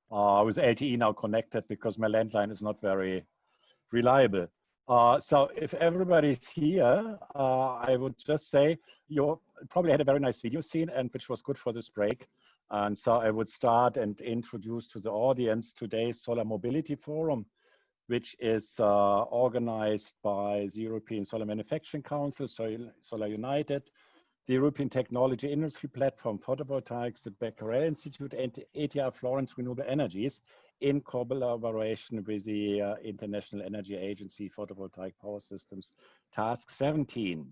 with LTE now connected because my landline is not very reliable. So if everybody's here, I would just say you probably had a very nice video scene, and which was good for this break. And so I would start and introduce to the audience today's Solar Mobility Forum, which is organized by the European Solar Manufacturing Council, SOLARUNITED, the European Technology Industry Platform Photovoltaics, the Becquerel Institute, and ETA-Florence Renewable Energies in collaboration with the International Energy Agency Photovoltaic Power Systems Task17.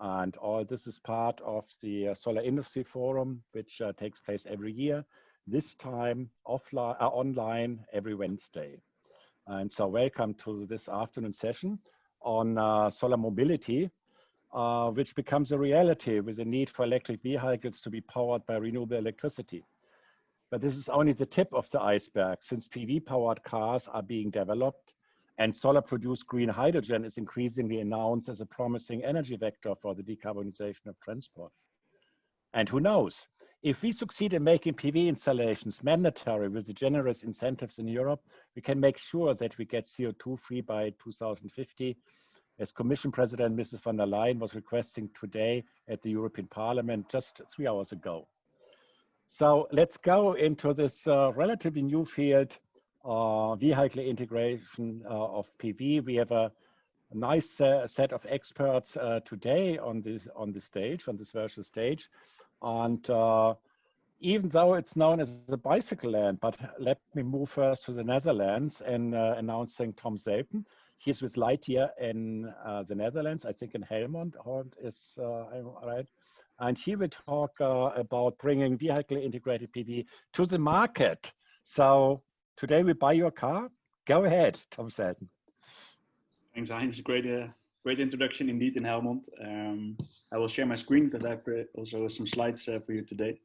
And all this is part of the Solar Industry Forum, which takes place every year, this time offline, online every Wednesday. And so welcome to this afternoon session on solar mobility, which becomes a reality with the need for electric vehicles to be powered by renewable electricity. But this is only the tip of the iceberg, since PV-powered cars are being developed and solar-produced green hydrogen is increasingly announced as a promising energy vector for the decarbonization of transport. And who knows, if we succeed in making PV installations mandatory with the generous incentives in Europe, we can make sure that we get CO2-free by 2050, as Commission President Mrs. von der Leyen was requesting today at the European Parliament just 3 hours ago. So let's go into this relatively new field, vehicle integration of PV. We have a nice set of experts today on this virtual stage. And even though it's known as the bicycle land, but let me move first to the Netherlands and announcing Tom Selten. He's with Lightyear in the Netherlands, I think in Helmond, is right. And he will talk about bringing vehicle integrated PV to the market. So today we buy your car. Go ahead, Tom Selten. Thanks, Heinz. Great introduction indeed in Helmond. I will share my screen because I have also some slides for you today.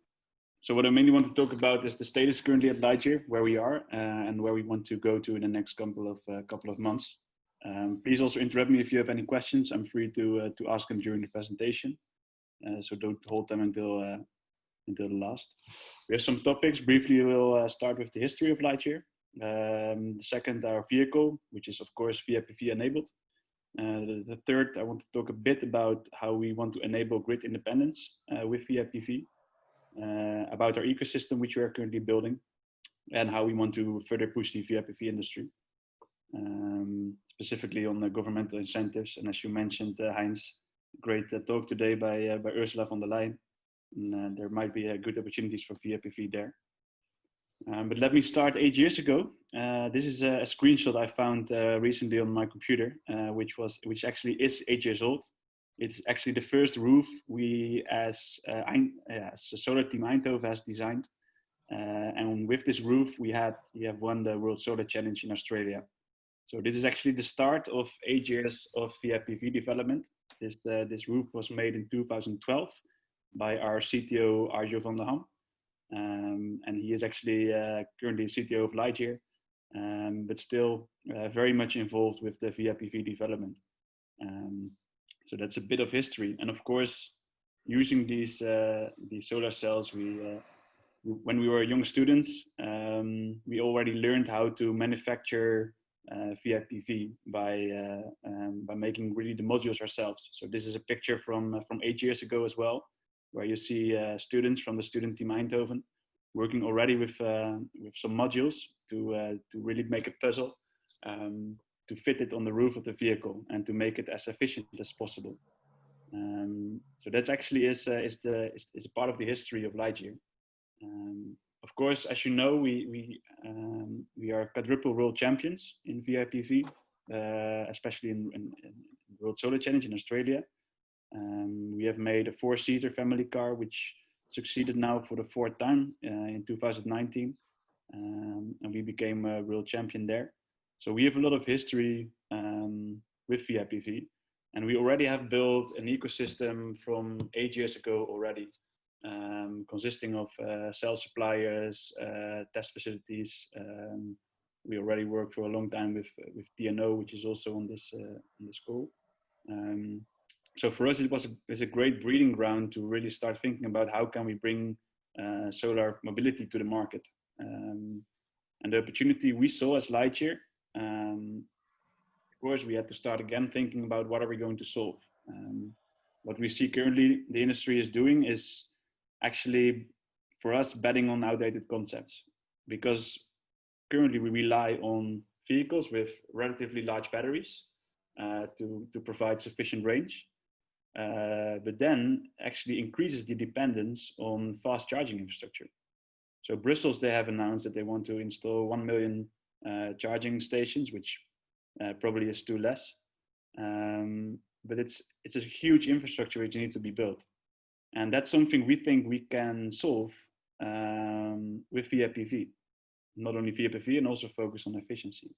So what I mainly want to talk about is the status currently at Lightyear, where we are and where we want to go to in the next couple of months. Please also interrupt me if you have any questions. I'm free to ask them during the presentation. So don't hold them until the last. We have some topics. Briefly, we'll start with the history of Lightyear. The second, our vehicle, which is of course VIPV enabled. The third, I want to talk a bit about how we want to enable grid independence with VIPV, about our ecosystem which we are currently building, and how we want to further push the VIPV industry, specifically on the governmental incentives. And as you mentioned, Heinz, great talk today by Ursula von der Leyen. And, there might be good opportunities for VIPV there. But let me start 8 years ago. This is a screenshot I found recently on my computer, which actually is 8 years old. It's actually the first roof we, as Solar Team Eindhoven, has designed. And with this roof, we have won the World Solar Challenge in Australia. So this is actually the start of 8 years of VIPV development. This roof was made in 2012 by our CTO Arjo van der Ham. And he is actually currently CTO of Lightyear, but still very much involved with the VIPV development. So that's a bit of history. And of course, using these solar cells, when we were young students, we already learned how to manufacture VIPV by making really the modules ourselves. So this is a picture from 8 years ago as well, where you see students from the student team Eindhoven working already with some modules to really make a puzzle to fit it on the roof of the vehicle and to make it as efficient as possible. So that's actually is a part of the history of Lightyear. Of course, as you know, we are quadruple world champions in VIPV, especially in World Solar Challenge in Australia. We have made a 4-seater family car, which succeeded now for the 4th time in 2019, and we became a world champion there. So we have a lot of history with VIPV, and we already have built an ecosystem from 8 years ago already, consisting of cell suppliers, test facilities. We already work for a long time with TNO, which is also on this call. So for us, it was a great breeding ground to really start thinking about how can we bring solar mobility to the market. And the opportunity we saw as Lightyear, of course, we had to start again thinking about what are we going to solve. What we see currently the industry is doing is actually, for us, betting on outdated concepts, because currently we rely on vehicles with relatively large batteries to provide sufficient range, but then actually increases the dependence on fast charging infrastructure. So Brussels, they have announced that they want to install 1 million charging stations, which probably is too less. But it's a huge infrastructure which needs to be built. And that's something we think we can solve with VIPV. Not only VIPV, and also focus on efficiency.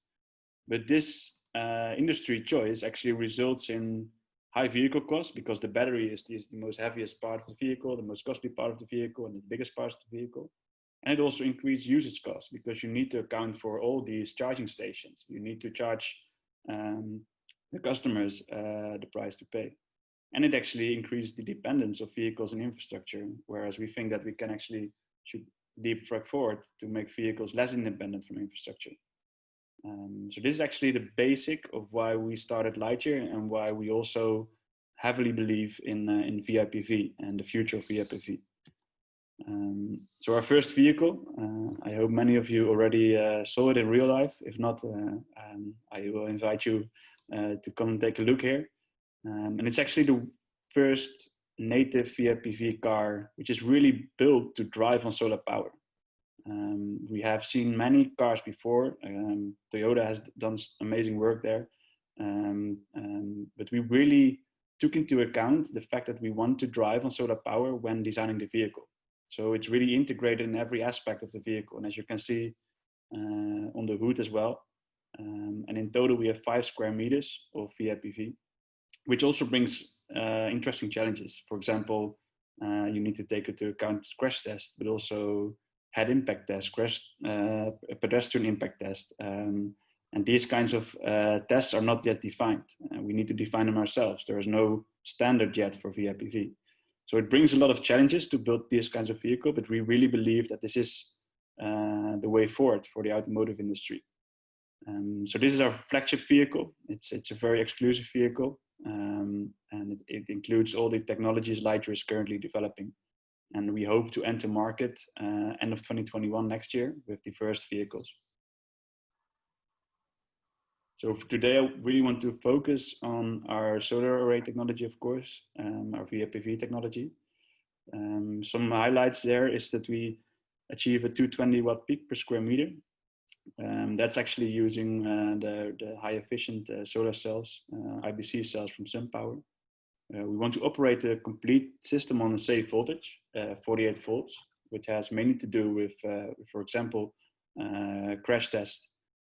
But this industry choice actually results in high vehicle costs, because the battery is the most heaviest part of the vehicle, the most costly part of the vehicle, and the biggest part of the vehicle. And it also increases usage costs, because you need to account for all these charging stations. You need to charge the customers the price to pay. And it actually increases the dependence of vehicles and infrastructure, whereas we think that we can actually should leapfrog forward to make vehicles less independent from infrastructure. So this is actually the basic of why we started Lightyear, and why we also heavily believe in VIPV and the future of VIPV. So our first vehicle, I hope many of you already saw it in real life. If not, I will invite you to come and take a look here. And it's actually the first native VIPV car, which is really built to drive on solar power. We have seen many cars before. Toyota has done amazing work there. But we really took into account the fact that we want to drive on solar power when designing the vehicle. So it's really integrated in every aspect of the vehicle. And as you can see on the hood as well. And in total, we have 5 square meters of VIPV, which also brings interesting challenges. For example, you need to take into account crash test, but also head impact test, pedestrian impact test. And these kinds of tests are not yet defined. We need to define them ourselves. There is no standard yet for VIPV. So it brings a lot of challenges to build these kinds of vehicle, but we really believe that this is the way forward for the automotive industry. So this is our flagship vehicle. It's a very exclusive vehicle, and it includes all the technologies Lightyear is currently developing. And we hope to enter market end of 2021 next year with the first vehicles. So for today, I really want to focus on our solar array technology, of course, our VIPV technology. Some highlights there is that we achieve a 220 watt peak per square meter. That's actually using the high efficient solar cells, IBC cells from SunPower. We want to operate a complete system on a safe voltage, 48 volts, which has mainly to do with, for example, crash test,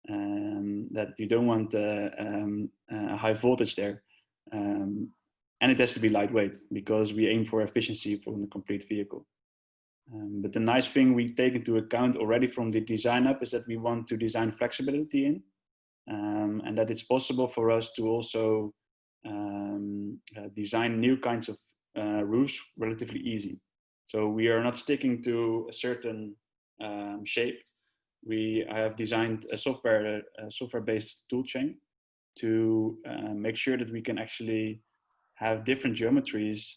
that you don't want a high voltage there. And it has to be lightweight, because we aim for efficiency from the complete vehicle. But the nice thing we take into account already from the design up is that we want to design flexibility in, and that it's possible for us to also design new kinds of roofs relatively easy. So we are not sticking to a certain shape. We have designed a software-based toolchain to make sure that we can actually have different geometries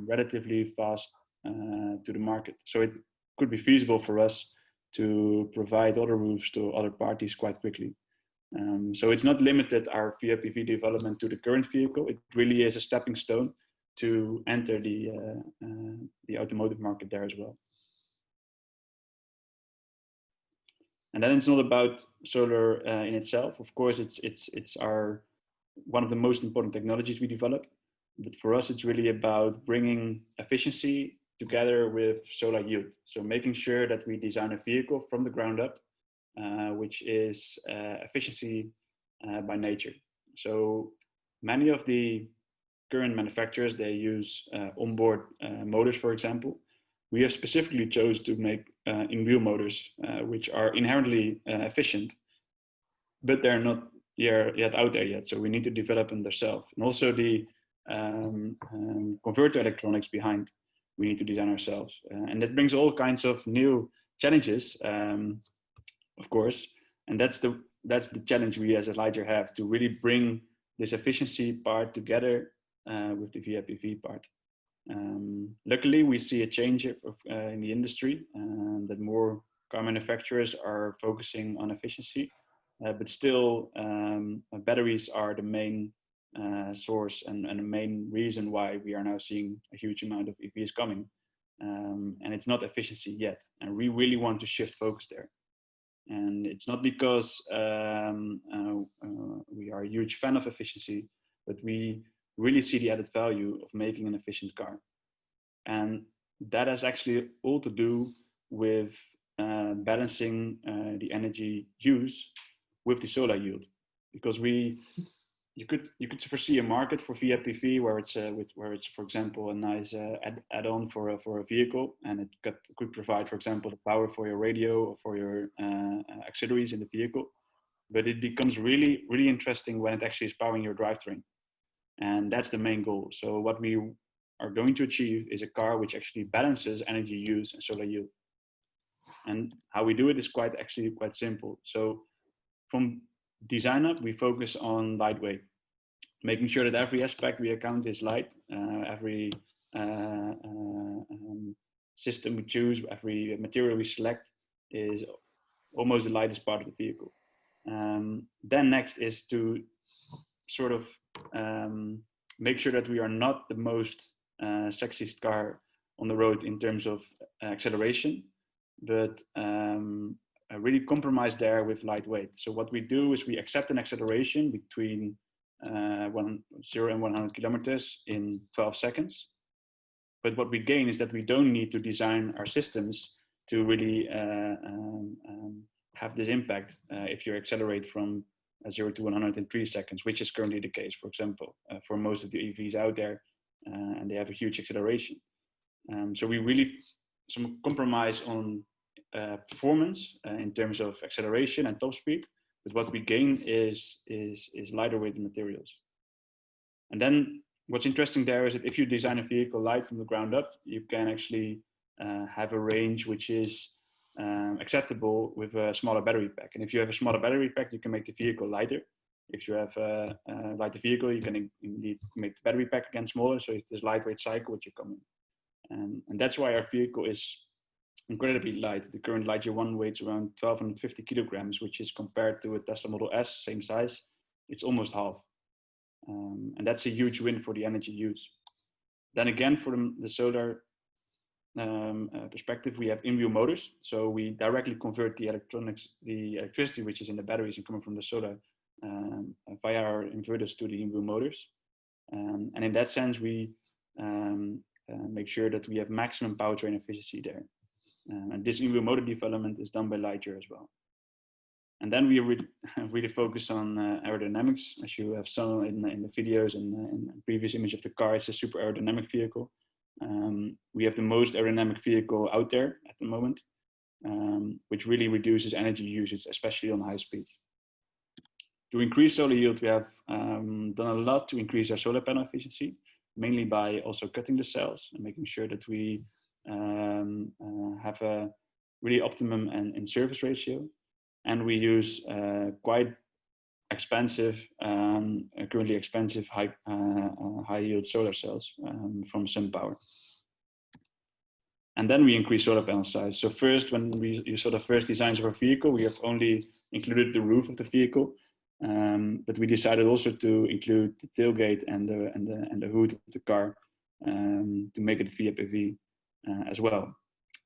relatively fast to the market. So it could be feasible for us to provide other roofs to other parties quite quickly. So it's not limited our VIPV development to the current vehicle. It really is a stepping stone to enter the automotive market there as well. And then it's not about solar in itself. Of course, it's one of the most important technologies we develop. But for us, it's really about bringing efficiency together with solar yield. So making sure that we design a vehicle from the ground up, which is efficiency by nature. So many of the current manufacturers, they use onboard motors, for example. We have specifically chosen to make in-wheel motors, which are inherently efficient, but they're not yet out there yet. So we need to develop them ourselves. And also the converter electronics behind, we need to design ourselves. And that brings all kinds of new challenges. of course. And that's the challenge we as a Lightyear have, to really bring this efficiency part together with the VIPV part. Luckily, we see a change in the industry, that more car manufacturers are focusing on efficiency, but still batteries are the main source and the main reason why we are now seeing a huge amount of EVs coming. And it's not efficiency yet, and we really want to shift focus there. And it's not because we are a huge fan of efficiency, but we really see the added value of making an efficient car. And that has actually all to do with balancing the energy use with the solar yield, because you could foresee a market for VIPV where it's for example a nice add-on for a vehicle, and it could provide, for example, the power for your radio or for your auxiliaries in the vehicle. But it becomes really interesting when it actually is powering your drivetrain, and that's the main goal. So what we are going to achieve is a car which actually balances energy use and solar yield. And how we do it is quite simple. So from design up, we focus on lightweight, making sure that every aspect we account is light. Every system we choose, every material we select is almost the lightest part of the vehicle. Then next is to sort of make sure that we are not the most sexiest car on the road in terms of acceleration, but really compromise there with lightweight. So what we do is we accept an acceleration between 0 and 100 kilometers in 12 seconds. But what we gain is that we don't need to design our systems to really have this impact if you accelerate from 0 to 100 in 3 seconds, which is currently the case, for example, for most of the EVs out there, and they have a huge acceleration. So we really compromise on performance in terms of acceleration and top speed, but what we gain is lighter weight materials. And then what's interesting there is that if you design a vehicle light from the ground up, you can actually have a range which is acceptable with a smaller battery pack. And if you have a smaller battery pack, you can make the vehicle lighter. If you have a lighter vehicle, you can indeed make the battery pack again smaller, so it's this lightweight cycle which you come in. And that's why our vehicle is incredibly light. The current Lightyear 1 weighs around 1,250 kilograms, which is compared to a Tesla Model S, same size, it's almost half. And that's a huge win for the energy use. Then again, for the solar perspective, we have in-wheel motors. So we directly convert the electricity which is in the batteries and coming from the solar via our inverters to the in-wheel motors. And in that sense, we make sure that we have maximum powertrain efficiency there. And this in-wheel motor development is done by Lightyear as well. And then we really focus on aerodynamics. As you have seen in the videos and in the previous image of the car, it's a super aerodynamic vehicle. We have the most aerodynamic vehicle out there at the moment, which really reduces energy usage, especially on high speeds. To increase solar yield, we have done a lot to increase our solar panel efficiency, mainly by also cutting the cells and making sure that we have a really optimum and service ratio. And we use quite expensive, currently expensive high yield solar cells from SunPower. And then we increase solar panel size. So first, when you saw the first designs of our vehicle, we have only included the roof of the vehicle, but we decided also to include the tailgate and the hood of the car to make it VIPV as well.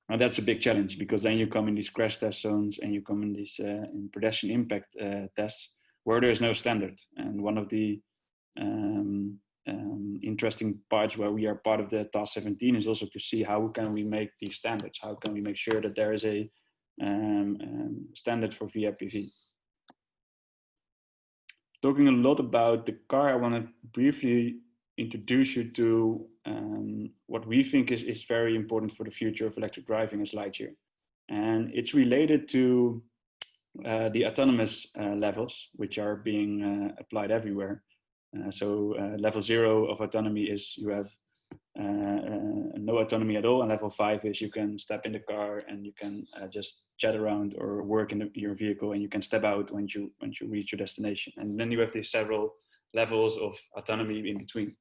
Now that's a big challenge, because then you come in these crash test zones and you come in these in pedestrian impact tests where there is no standard. And one of the interesting parts where we are part of the Task17 is also to see how can we make these standards, how can we make sure that there is a standard for VIPV. Talking a lot about the car, I want to briefly introduce you to what we think is very important for the future of electric driving as Lightyear. And it's related to the autonomous levels, which are being applied everywhere. So level 0 of autonomy is you have no no autonomy at all. And level 5 is you can step in the car and you can just chat around or work in your vehicle, and you can step out once you reach your destination. And then you have these several levels of autonomy in between.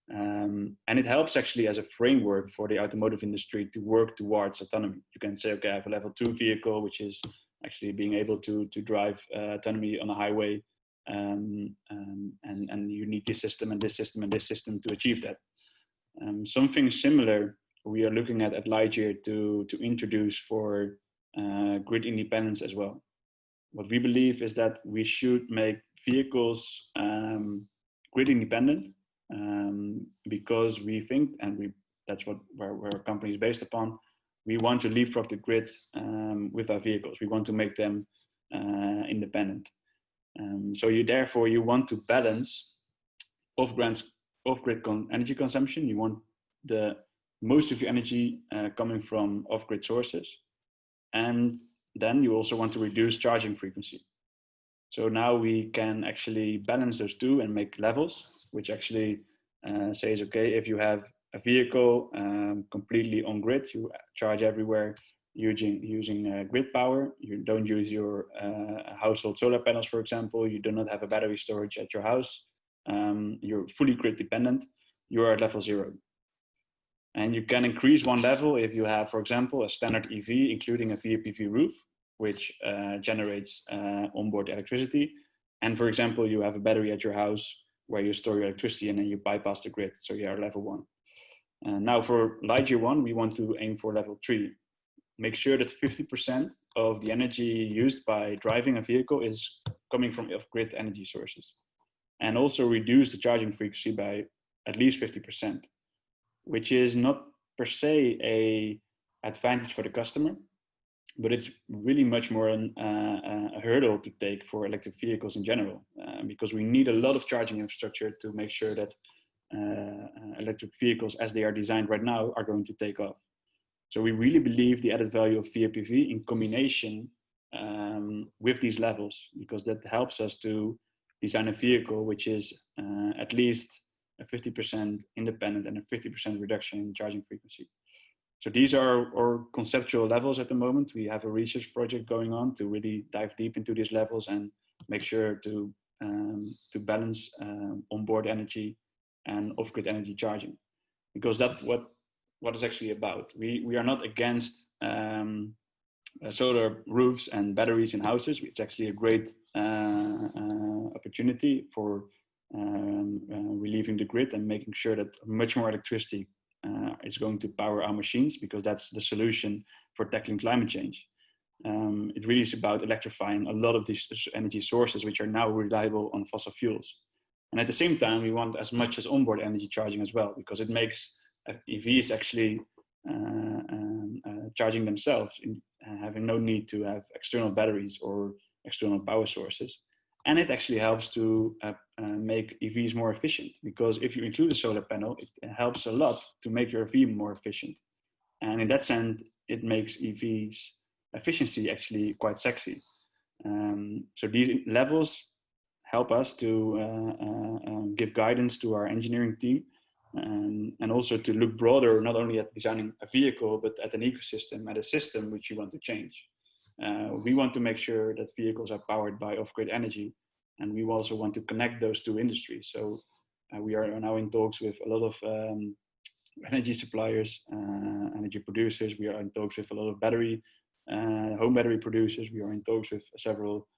And it helps actually as a framework for the automotive industry to work towards autonomy. You can say, okay, I have a level 2 vehicle, which is actually being able to drive autonomy on a highway. And you need this system and this system and this system to achieve that. Something similar we are looking at Lightyear to introduce for grid independence as well. What we believe is that we should make vehicles grid independent, because we think, and that's where our company is based upon, we want to leapfrog the grid with our vehicles. We want to make them independent. So therefore you want to balance off-grid energy consumption. You want most of your energy coming from off-grid sources. And then you also want to reduce charging frequency. So now we can actually balance those two and make levels, which actually says, okay, if you have a vehicle completely on grid, you charge everywhere using grid power, you don't use your household solar panels, for example, you do not have a battery storage at your house, you're fully grid dependent, you're at level 0. And you can increase one level if you have, for example, a standard EV, including a VIPV roof, which generates onboard electricity. And for example, you have a battery at your house where you store your electricity and then you bypass the grid. So you are level 1. Now for Lightyear 1, we want to aim for level 3. Make sure that 50% of the energy used by driving a vehicle is coming from off-grid energy sources. And also reduce the charging frequency by at least 50%, which is not per se an advantage for the customer, but it's really much more a hurdle to take for electric vehicles in general, because we need a lot of charging infrastructure to make sure that electric vehicles, as they are designed right now, are going to take off. So we really believe the added value of VIPV in combination with these levels, because that helps us to design a vehicle which is at least a 50% independent and a 50% reduction in charging frequency. So these are our conceptual levels at the moment. We have a research project going on to really dive deep into these levels and make sure to balance onboard energy and off-grid energy charging, because that's what it's actually about. We are not against solar roofs and batteries in houses. It's actually a great opportunity for relieving the grid and making sure that much more electricity is going to power our machines, because that's the solution for tackling climate change. It really is about electrifying a lot of these energy sources which are now reliable on fossil fuels. And at the same time, we want as much as onboard energy charging as well, because it makes EVs actually charging themselves, having no need to have external batteries or external power sources. And it actually helps to make EVs more efficient, because if you include a solar panel, it helps a lot to make your EV more efficient. And in that sense, it makes EVs efficiency actually quite sexy. So these levels help us to give guidance to our engineering team, and also to look broader, not only at designing a vehicle, but at an ecosystem, at a system which you want to change. We want to make sure that vehicles are powered by off-grid energy, and we also want to connect those two industries. So we are now in talks with a lot of energy suppliers, energy producers. We are in talks with a lot of home battery producers. We are in talks with several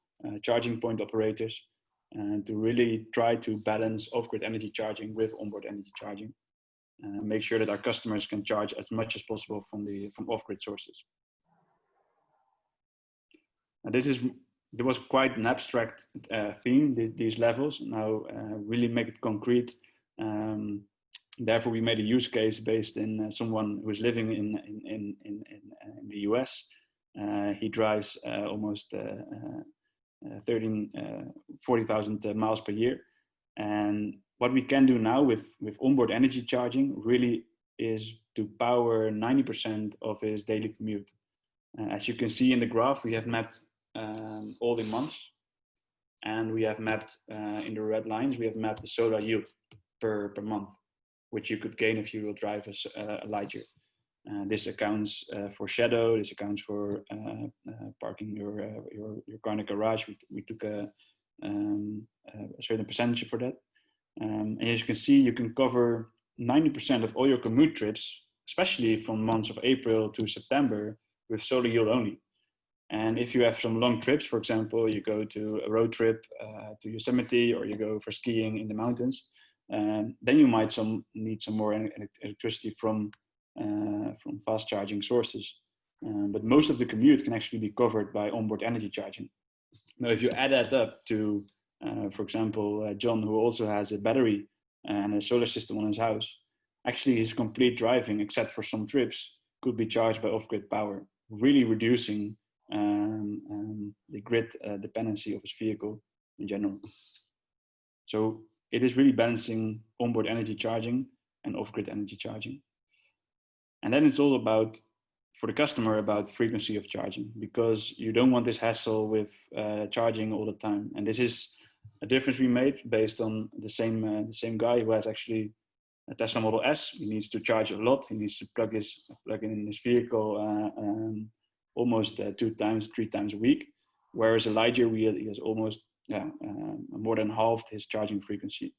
charging point operators, to really try to balance off-grid energy charging with onboard energy charging, make sure that our customers can charge as much as possible from off-grid sources. Now there was quite an abstract theme, these levels. Now really make it concrete. Therefore, we made a use case based in someone who is living in the US. He drives almost 40,000 miles per year. And what we can do now with onboard energy charging really is to power 90% of his daily commute. As you can see in the graph, we have mapped all the months, and we have mapped in the red lines, we have mapped the solar yield per month. which you could gain if you will drive a Lightyear. This accounts for shadow. This accounts for parking your car in a garage. We took a certain percentage for that. And as you can see, you can cover 90% of all your commute trips, especially from months of April to September, with solar yield only. And if you have some long trips, for example, you go to a road trip to Yosemite, or you go for skiing in the mountains, then you might need some more electricity from fast charging sources. But most of the commute can actually be covered by onboard energy charging. Now, if you add that up to, for example, John, who also has a battery and a solar system on his house, actually his complete driving, except for some trips, could be charged by off-grid power, really reducing the grid dependency of his vehicle in general. So it is really balancing onboard energy charging and off-grid energy charging. And then it's all about, for the customer, about frequency of charging, because you don't want this hassle with charging all the time. And this is a difference we made based on the same guy who has actually a Tesla Model S. He needs to charge a lot. He needs to plug in his vehicle almost 2 times, 3 times a week. Whereas a Lightyear, he has almost more than halved his charging frequency.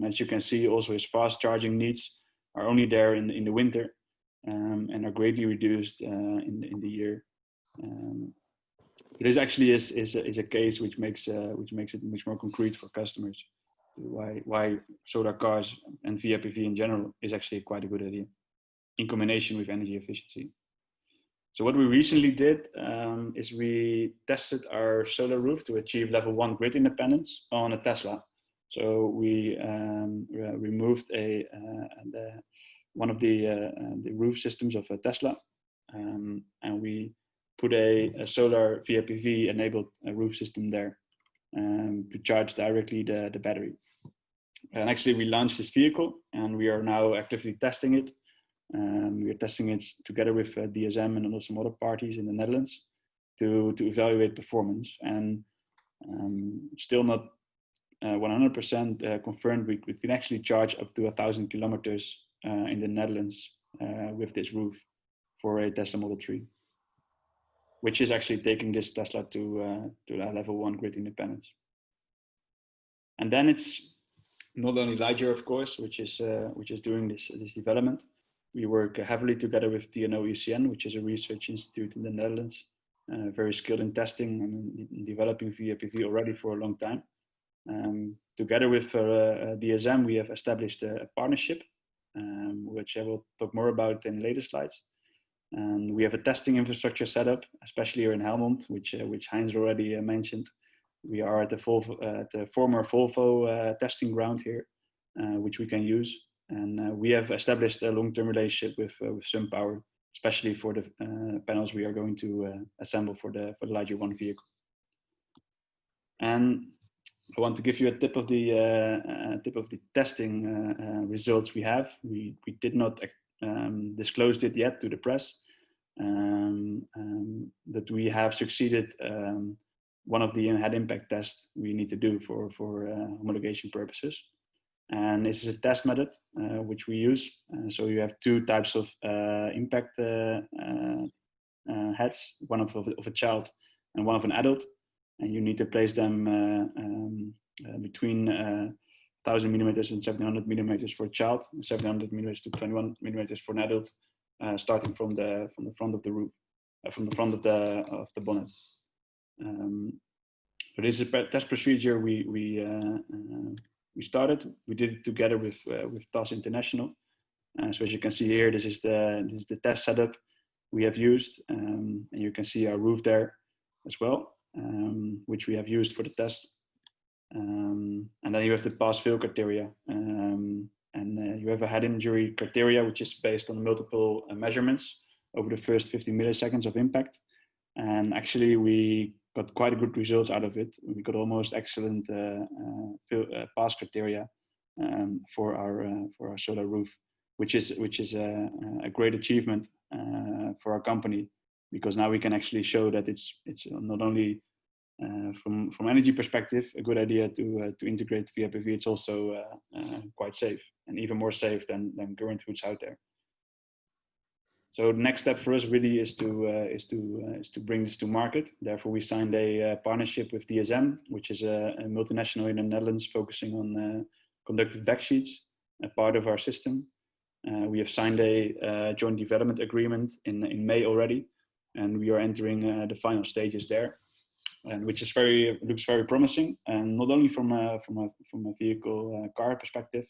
As you can see, also his fast charging needs are only there in the winter, and are greatly reduced in the year. This actually is a case which makes it much more concrete for customers. Why solar cars and VIPV in general is actually quite a good idea in combination with energy efficiency. So what we recently did is we tested our solar roof to achieve level 1 grid independence on a Tesla. So we removed one of the roof systems of a Tesla, and we put a solar VIPV enabled roof system there to charge directly the battery. And actually we launched this vehicle and we are now actively testing it. We are testing it together with DSM and also some other parties in the Netherlands to evaluate performance. And still not 100% confirmed. We can actually charge up to 1,000 kilometers in the Netherlands with this roof for a Tesla Model 3, which is actually taking this Tesla to level 1 grid independence. And then it's not only Lightyear, of course, which is doing this development. We work heavily together with TNO-ECN, which is a research institute in the Netherlands, very skilled in testing and in developing VIPV already for a long time. Together with DSM, we have established a partnership, which I will talk more about in later slides. We have a testing infrastructure set up, especially here in Helmond, which Heinz already mentioned. We are at the former Volvo testing ground here, which we can use. And we have established a long-term relationship with SunPower, especially for the panels we are going to assemble for the Lightyear 1 vehicle. And I want to give you a tip of the testing results we have. We did not disclosed it yet to the press, that we have succeeded one of the head impact tests we need to do for homologation purposes. And this is a test method which we use. So you have 2 types of impact heads, one of a child and one of an adult, and you need to place them between 1,000 millimeters and 700 millimeters for a child, and 700 millimeters to 21 millimeters for an adult, starting from the front of the roof, from the front of the bonnet. So this is a test procedure we started. We did it together with TAS International. So as you can see here, this is the test setup we have used, and you can see our roof there as well, which we have used for the test. And then you have the pass-fail criteria, and you have a head injury criteria, which is based on multiple measurements over the first 50 milliseconds of impact. And actually, we got quite good results out of it. We got almost excellent pass criteria for our solar roof, which is a great achievement for our company, because now we can actually show that it's not only from energy perspective, a good idea to integrate VIPV. It's also quite safe, and even more safe than current routes out there. So the next step for us really is to bring this to market. Therefore, we signed a partnership with DSM, which is a multinational in the Netherlands focusing on conductive backsheets, a part of our system. We have signed a joint development agreement in May already, and we are entering the final stages there, and which is looks very promising, and not only from a vehicle car perspective,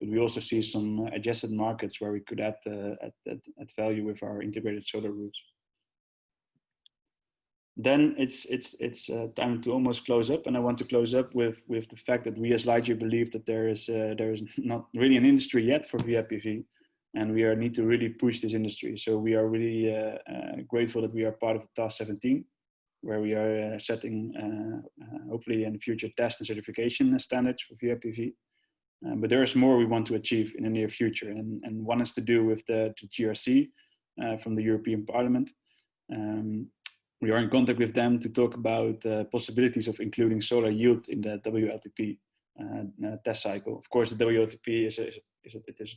but we also see some adjacent markets where we could add value with our integrated solar routes. Then it's time to almost close up, and I want to close up with the fact that we as Lightyear believe that there is not really an industry yet for VIPV, and we need to really push this industry. So we are really grateful that we are part of the Task17, where we are setting hopefully in the future test and certification standards for VIPV. But there is more we want to achieve in the near future, and one is to do with the GRC from the European Parliament. We are in contact with them to talk about possibilities of including solar yield in the WLTP test cycle. Of course, the WLTP is a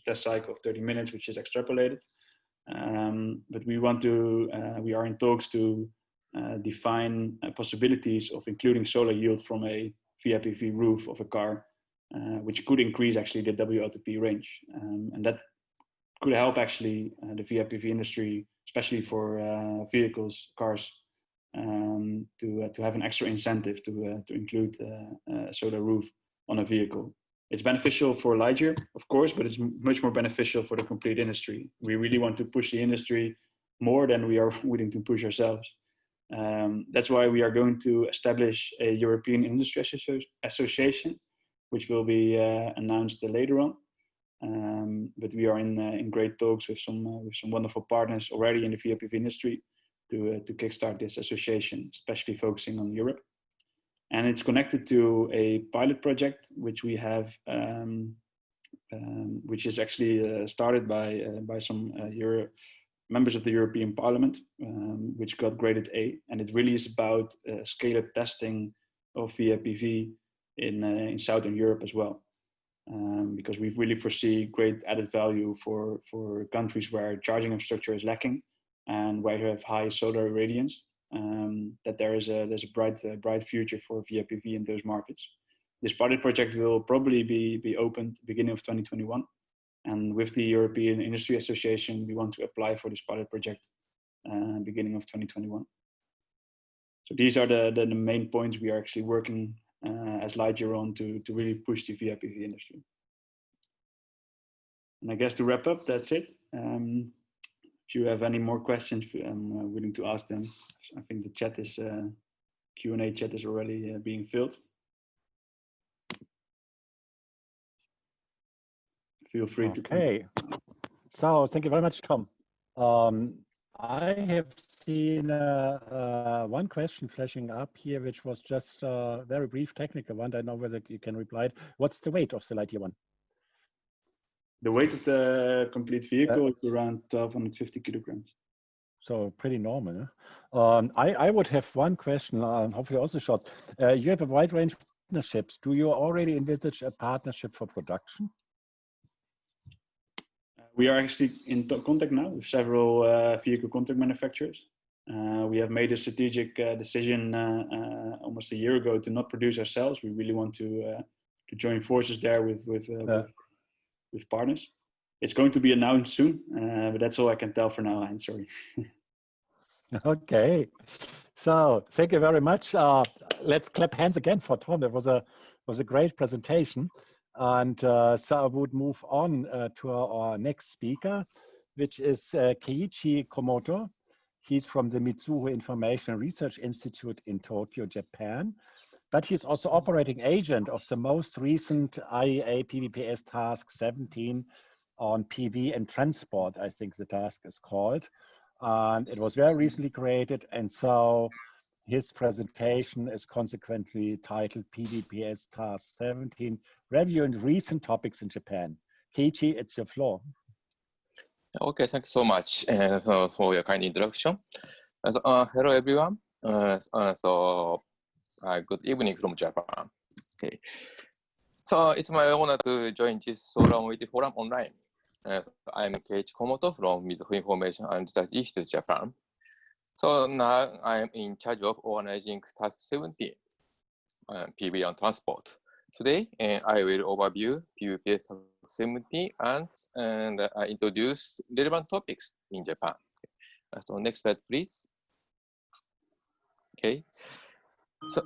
test cycle of 30 minutes, which is extrapolated. But we are in talks to define possibilities of including solar yield from a VIPV roof of a car, which could increase actually the WLTP range. And that could help actually the VIPV industry, especially for cars, to have an extra incentive to include a solar roof on a vehicle. It's beneficial for Lightyear, of course, but it's much more beneficial for the complete industry. We really want to push the industry more than we are willing to push ourselves. That's why we are going to establish a European Industry Association, which will be announced later on. But we are in great talks with some wonderful partners already in the VIPV industry to kickstart this association, especially focusing on Europe. And it's connected to a pilot project which we have, which is actually started by some members of the European Parliament, which got graded A, and it really is about scale-up testing of VIPV in Southern Europe as well, because we really foresee great added value for countries where charging infrastructure is lacking and where you have high solar irradiance, that there's a bright future for VIPV in those markets. This pilot project will probably be opened beginning of 2021. And with the European Industry Association, we want to apply for this pilot project beginning of 2021. So these are the main points we are actually working as Lightyear on to really push the VIPV industry. And I guess to wrap up, that's it. If you have any more questions, I'm willing to ask them. I think the chat is Q&A chat is already being filled. Feel free to. Okay. So thank you very much, Tom. I have seen one question flashing up here, which was just a very brief technical one. I don't know whether you can reply it. What's the weight of the Lightyear one? The weight of the complete vehicle is around 1,250 kilograms. So pretty normal. Huh? I would have one question, hopefully also short. You have a wide range of partnerships. Do you already envisage a partnership for production? We are actually in contact now with several vehicle contract manufacturers. We have made a strategic decision almost a year ago to not produce ourselves. We really want to join forces there with partners. It's going to be announced soon, but that's all I can tell for now. I'm sorry. Okay, so thank you very much. Let's clap hands again for Tom. That was a great presentation. And so I would move on to our next speaker, which is Keiichi Komoto. He's from the Mitsuho Information Research Institute in Tokyo, Japan. But he's also operating agent of the most recent IEA PVPS Task17 on PV and transport, I think the task is called. And it was very recently created. And so his presentation is consequently titled PVPS Task17, Review and Recent Topics in Japan. Keiichi, it's your floor. Okay, thank you so much for your kind introduction. Hello, everyone. So Good evening from Japan. Okay. So it's my honor to join this SOLARUNITED forum online. I'm Keiichi Komoto from Mizuho Information and Research Institute, Japan. So now I'm in charge of organizing Task17, PV and transport. Today, I will overview PVPS Task17 and introduce relevant topics in Japan. So next slide, please. Okay. So,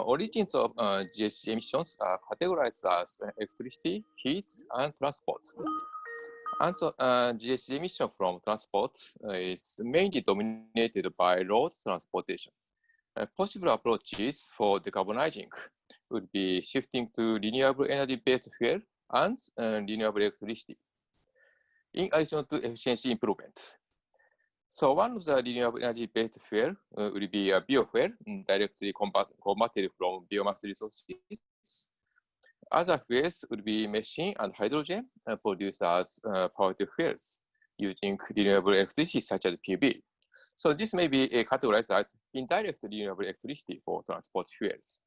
origins of GHG emissions are categorized as electricity, heat, and transport. And so, GHG emission from transport is mainly dominated by road transportation. Possible approaches for decarbonizing would be shifting to renewable energy-based fuel and renewable electricity, in addition to efficiency improvement. So one of the renewable energy-based fuel will be a biofuel directly converted from biomass resources. Other fuels would be methane and hydrogen produced as power-to-fuels using renewable electricity such as PV. So this may be categorized as indirect renewable electricity for transport fuels.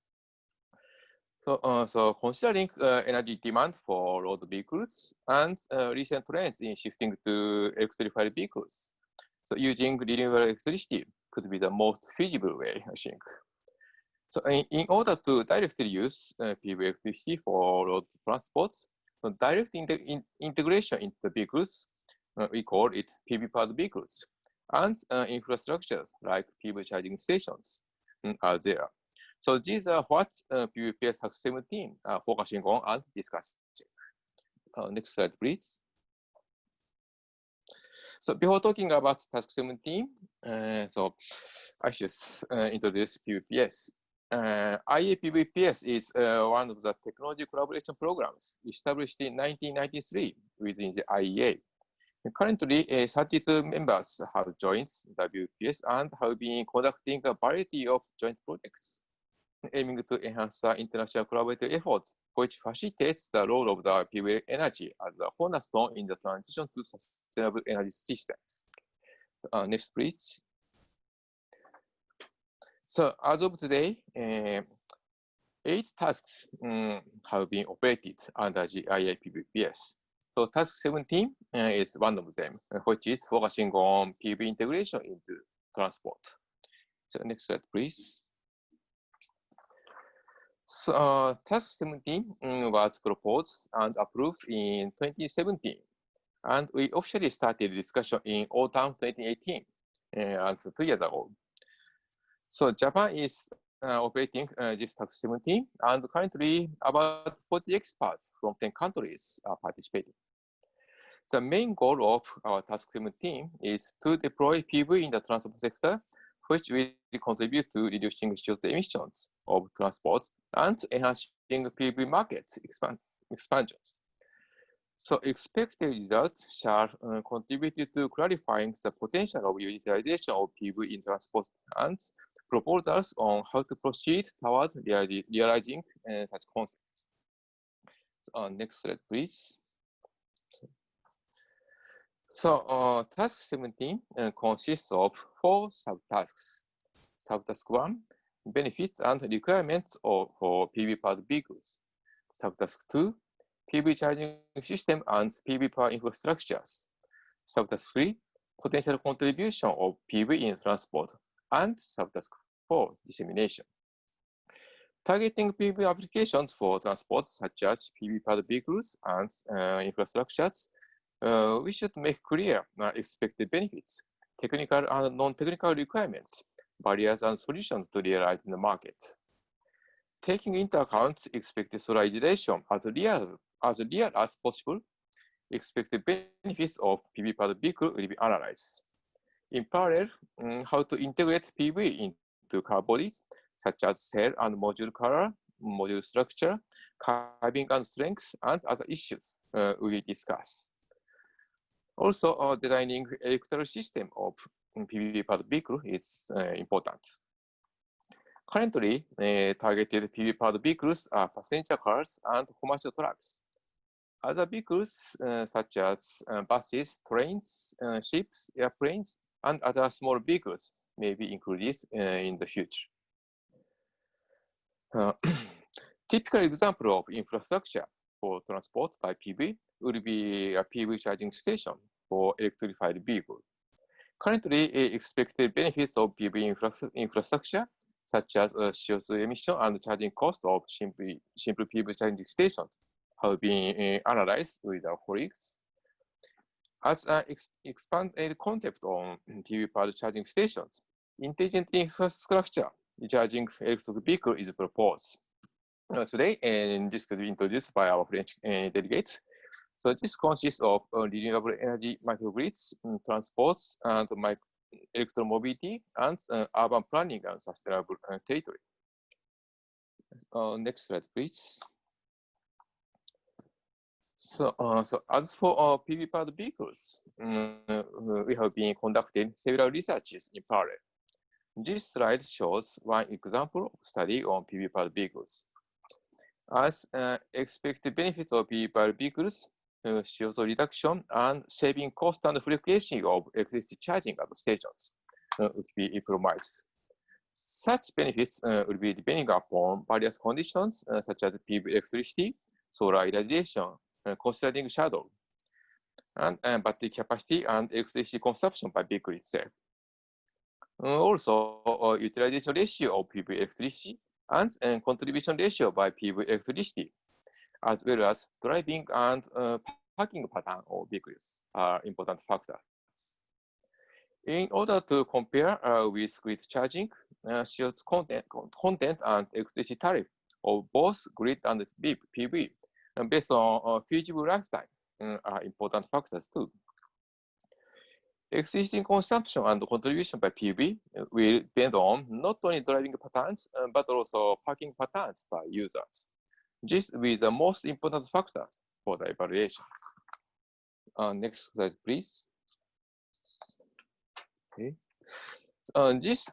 So considering energy demand for road vehicles and recent trends in shifting to electrified vehicles, so using renewable electricity could be the most feasible way, I think. So in order to directly use PV electricity for road transport, so direct integration into the vehicles, we call it PV-powered vehicles, and infrastructures like PV charging stations are there. So these are what PVPS Task17 are focusing on and discussing. Next slide, please. So before talking about Task17, so I should introduce PVPS. IEA PVPS is one of the technology collaboration programs established in 1993 within the IEA. Currently, 32 members have joined the PVPS and have been conducting a variety of joint projects, aiming to enhance the international collaborative efforts, which facilitates the role of the PV energy as a cornerstone in the transition to sustainable energy systems. Next, please. So as of today, 8 tasks have been operated under the IEA PVPS. So Task17 is one of them, which is focusing on PV integration into transport. So next slide, please. So Task17 was proposed and approved in 2017, and we officially started discussion in autumn 2018, and 2 years ago. So Japan is operating this Task17, and currently about 40 experts from 10 countries are participating. The main goal of our Task17 is to deploy PV in the transport sector, which will contribute to reducing CO2 emissions of transport and enhancing PV market expansions. So expected results shall contribute to clarifying the potential of utilization of PV in transport and proposals on how to proceed toward realizing such concepts. So, next slide, please. So Task17 consists of 4 subtasks. Subtask 1, benefits and requirements for PV-powered vehicles. Subtask 2, PV charging system and PV power infrastructures. Subtask 3, potential contribution of PV in transport. And subtask 4, dissemination. Targeting PV applications for transport, such as PV-powered vehicles and infrastructures, we should make clear expected benefits, technical and non-technical requirements, barriers and solutions to realize in the market. Taking into account expected solarization as real as possible, expected benefits of PV-powered vehicle will be analyzed. In parallel, how to integrate PV into car bodies, such as cell and module color, module structure, carving and strength, and other issues we will discuss. Also, designing electrical system of PV-powered vehicle is important. Currently, targeted PV-powered vehicles are passenger cars and commercial trucks. Other vehicles, such as buses, trains, ships, airplanes, and other small vehicles may be included in the future. Typical example of infrastructure for transport by PV will be a PV charging station for electrified vehicle. Currently, expected benefits of PV infrastructure, such as CO2 emission and charging cost of simple PV charging stations, have been analyzed with our colleagues. As an expanded concept on PV-powered charging stations, intelligent infrastructure charging electric vehicle is proposed. Today, and this could be introduced by our French delegates. So this consists of renewable energy microgrids, transports, and electromobility, and urban planning and sustainable territory. Next slide, please. So as for PV-powered vehicles, we have been conducting several researches in parallel. This slide shows one example of study on PV-powered vehicles. As expected benefits of PV-powered vehicles, CO2 reduction and saving cost and frequency of electricity charging at stations would be promised. Such benefits will be depending upon various conditions such as PV electricity, solar irradiation, considering shadow, and battery capacity and electricity consumption by vehicle itself. Also, utilization ratio of PV electricity and contribution ratio by PV electricity, as well as driving and parking pattern of vehicles are important factors. In order to compare with grid charging, CO2 content and electricity tariff of both grid and PV based on feasible lifetime are important factors too. Existing consumption and contribution by PV will depend on not only driving patterns, but also parking patterns by users. This will be the most important factors for the evaluation. Next slide, please. Okay. This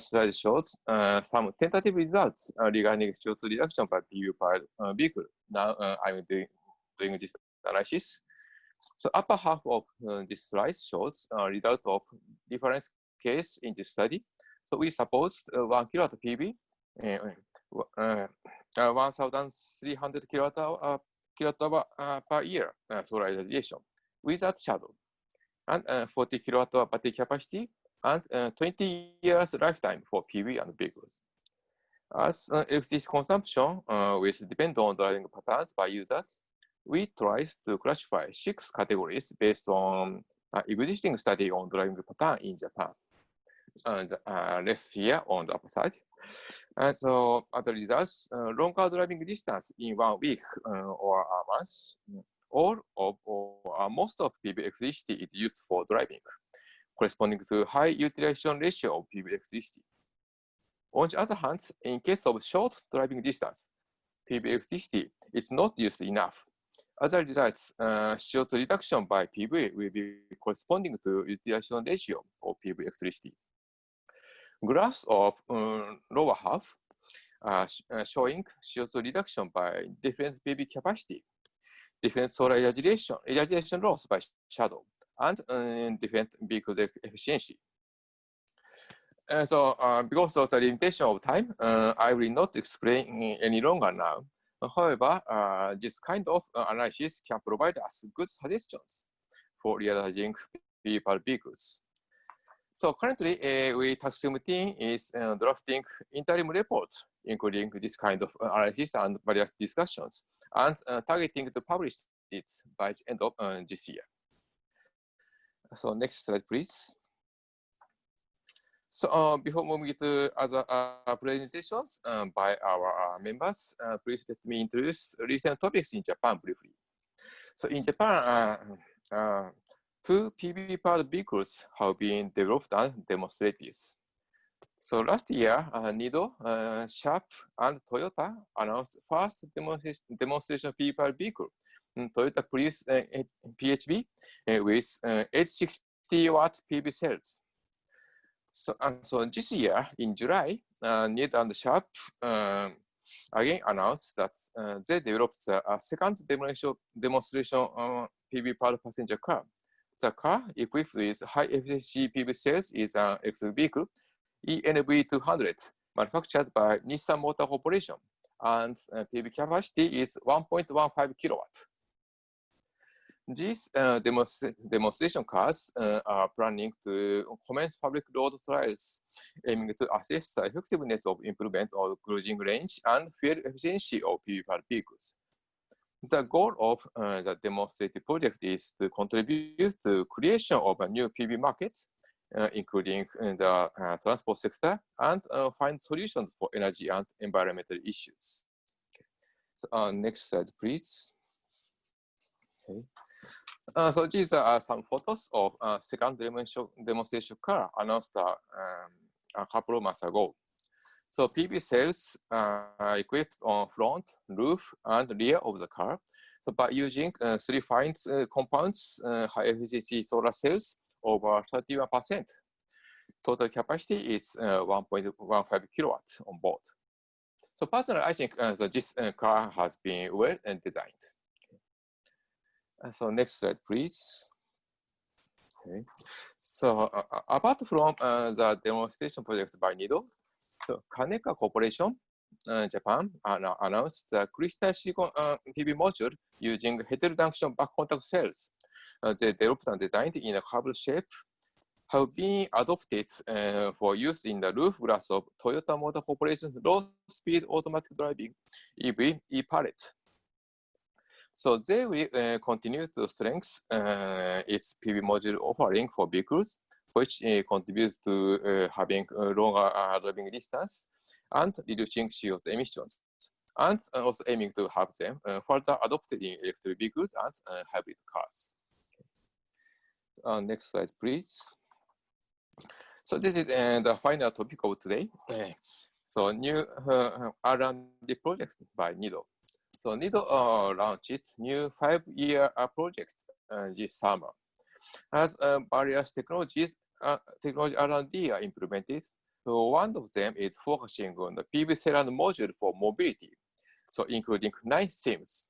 slide shows some tentative results regarding CO2 reduction by PV-powered vehicle. Now I'm doing this analysis. So upper half of this slide shows result of difference case in this study. So we supposed 1 kilowatt PV, 1,300 kilowatt hour per year solar irradiation without shadow, and 40 kilowatt hour battery capacity, and 20 years lifetime for PV and vehicles. As electricity consumption will depend on driving patterns by users, we tried to classify 6 categories based on existing study on driving pattern in Japan. And left here on the upper side. And so other results, longer driving distance in 1 week or a month, all of or most of PV electricity is used for driving, corresponding to high utilization ratio of PV electricity. On the other hand, in case of short driving distance, PV electricity is not used enough. As a result, CO2 reduction by PV will be corresponding to utilization ratio of PV electricity. Graphs of lower half showing CO2 reduction by different PV capacity, different solar irradiation loss by shadow, and different vehicle efficiency. So because of the limitation of time, I will not explain any longer now. However, this kind of analysis can provide us good suggestions for realizing PV-powered vehicles. So currently, Task17 is drafting interim reports, including this kind of analysis and various discussions, and targeting to publish it by the end of this year. So next slide, please. So before moving to other presentations by our members, please let me introduce recent topics in Japan briefly. So in Japan, 2 PV-powered vehicles have been developed and demonstrated. So last year, Nido, Sharp, and Toyota announced first demonstration PV-powered vehicle, Toyota Prius PHV, with 860-watt PV cells. So this year, in July, Nido and Sharp again announced that they developed a second demonstration PV-powered passenger car. The car, equipped with high-efficiency PV cells, is an electric vehicle, ENV200, manufactured by Nissan Motor Corporation, and PV capacity is 1.15 kilowatt. These demonstration cars are planning to commence public road trials aiming to assess the effectiveness of improvement of cruising range and fuel efficiency of PV-powered vehicles. The goal of the demonstrated project is to contribute to creation of a new PV market, including the transport sector, and find solutions for energy and environmental issues. So, next slide, please. Okay. So these are some photos of second demonstration car announced a couple of months ago. So PV cells are equipped on front, roof, and rear of the car. So by using three fine compounds, high efficiency solar cells over 31%. Total capacity is 1.15 kilowatts on board. So personally, I think this car has been well designed. So next slide, please. Okay. So apart from the demonstration project by NIDO, so Kaneka Corporation, Japan, announced the crystal silicon PV module using heterodunction back contact cells. They developed and designed in a curved shape, have been adopted for use in the roof glass of Toyota Motor Corporation's low-speed automatic driving EV e-Palette. So they will continue to strengthen its PV module offering for vehicles, which contributes to having a longer driving distance and reducing CO2 emissions, and also aiming to have them further adopted in electric vehicles and hybrid cars. Next slide, please. So this is the final topic of today. So new R&D project by NIDO. So NIDO launched its new 5-year project this summer. As various technology R&D are implemented, so one of them is focusing on the PV cell and module for mobility, so including 9 themes.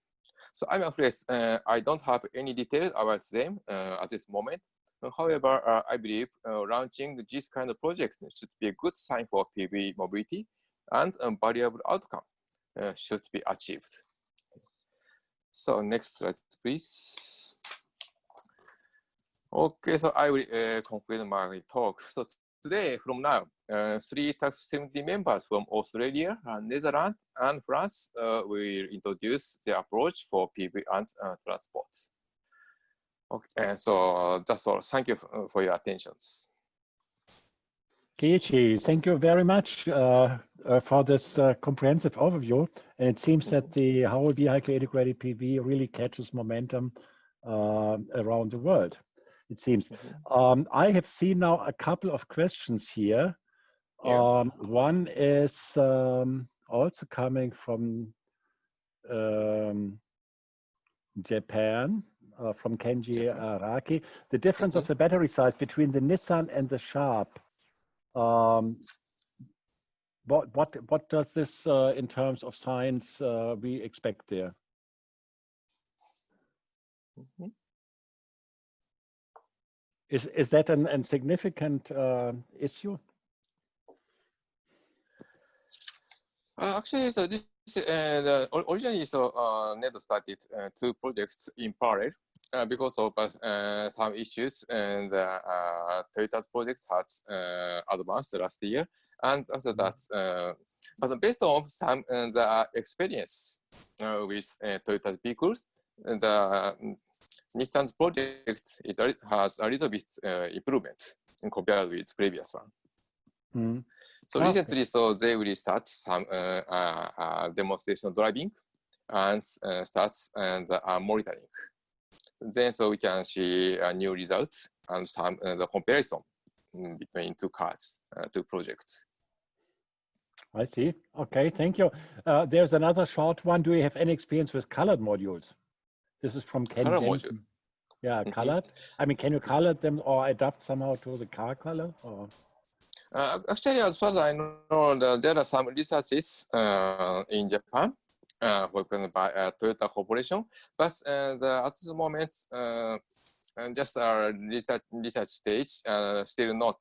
So I'm afraid I don't have any details about them at this moment. However, I believe launching this kind of project should be a good sign for PV mobility, and variable outcomes should be achieved. So next slide, please. Okay, so I will conclude my talk. So today, from now, 3 Task17 members from Australia, Netherlands, and France will introduce their approach for PV and transport. Okay, so that's all. Thank you for your attention. Keiichi, thank you very much for this comprehensive overview. And it seems that the whole vehicle integrated PV really catches momentum around the world, it seems. I have seen now a couple of questions here. One is also coming from Japan, from Kenji Araki. The difference of the battery size between the Nissan and the Sharp. What does this in terms of science we expect there? Is that a significant issue? Actually, so this originally, so NEDO started 2 projects in parallel because of some issues, and Toyota's project has advanced last year. And after that, but based on some the experience with Toyota's vehicles, the Nissan's project has a little bit improvement in compared with previous one. So recently, so they will start some demonstration driving and starts and monitoring. Then, so we can see a new result and some the comparison between 2 cars, 2 projects. I see. Okay, thank you. There's another short one. Do you have any experience with colored modules? This is from Ken Jensen. Module. Yeah, colored. I mean, can you color them or adapt somehow to the car color? Or? Actually, as far as I know, there are some researches in Japan, worked by Toyota Corporation, but at the moment, just research stage, still not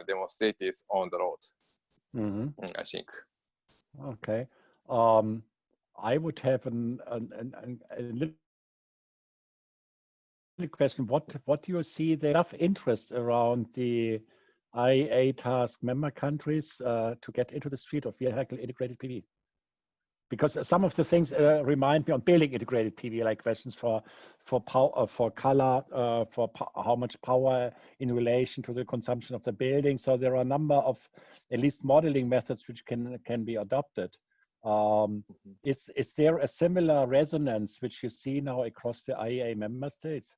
demonstrated on the road. I think. Okay. I would have a little question. What do you see the enough interest around the IEA task member countries to get into the street of vehicle integrated PV? Because some of the things remind me on building integrated PV, like questions for power, for color, how much power in relation to the consumption of the building. So there are a number of at least modeling methods which can be adopted. Is there a similar resonance which you see now across the IEA member states?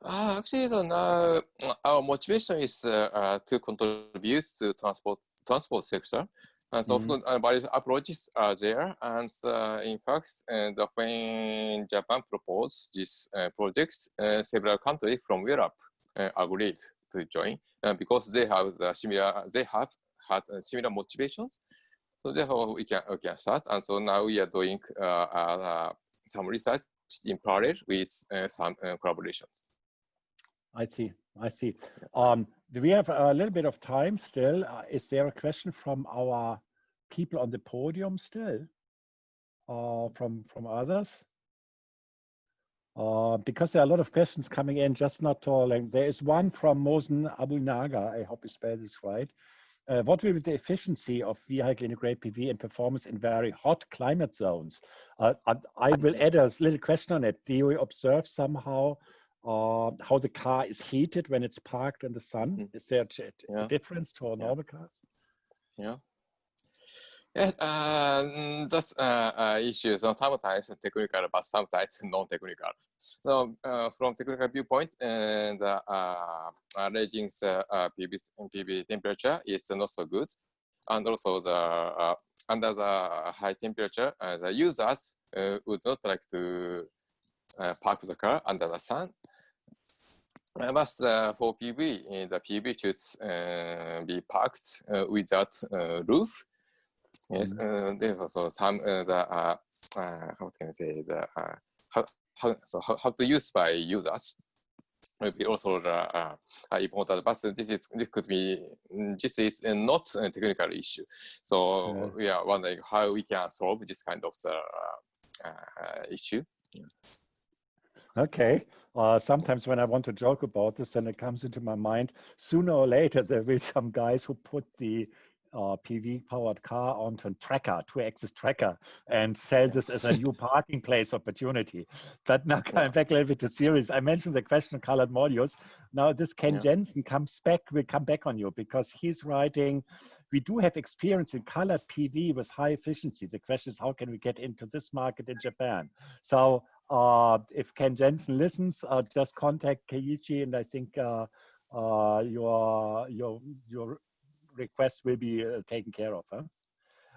Actually, now our motivation is to contribute to transport sector. And of course, various approaches are there. And in fact, when Japan proposed this project, several countries from Europe agreed to join because they have had similar motivations. So therefore, we can start. And so now we are doing some research in parallel with some collaborations. I see. Do we have a little bit of time still? Is there a question from our people on the podium still? From others? Because there are a lot of questions coming in, just not talking. There is one from Mosen Abunaga, I hope you spell this right. What will be the efficiency of vehicle integrated PV and performance in very hot climate zones? I will add a little question on it. Do you observe somehow how the car is heated when it's parked in the sun? Is there a difference to normal cars? That's issues. Sometimes technical, but sometimes non-technical. So from technical viewpoint, and raising the PV temperature is not so good, and also the under the high temperature, the users would not like to park the car under the sun. But for PV, the PV should be parked without roof. Yes, there's also some how can I say how to use by users will be also important. But this is not a technical issue. So we are wondering how we can solve this kind of issue. Okay. Sometimes when I want to joke about this, then it comes into my mind, sooner or later, there will be some guys who put the PV-powered car onto a tracker, two-axis tracker, and sell this as a new parking place opportunity. But now coming back a little bit to series, I mentioned the question of colored modules. Now this Ken Jensen will come back on you because he's writing, we do have experience in colored PV with high efficiency. The question is, how can we get into this market in Japan? So if Ken Jensen listens, just contact Keiichi, and I think your request will be taken care of.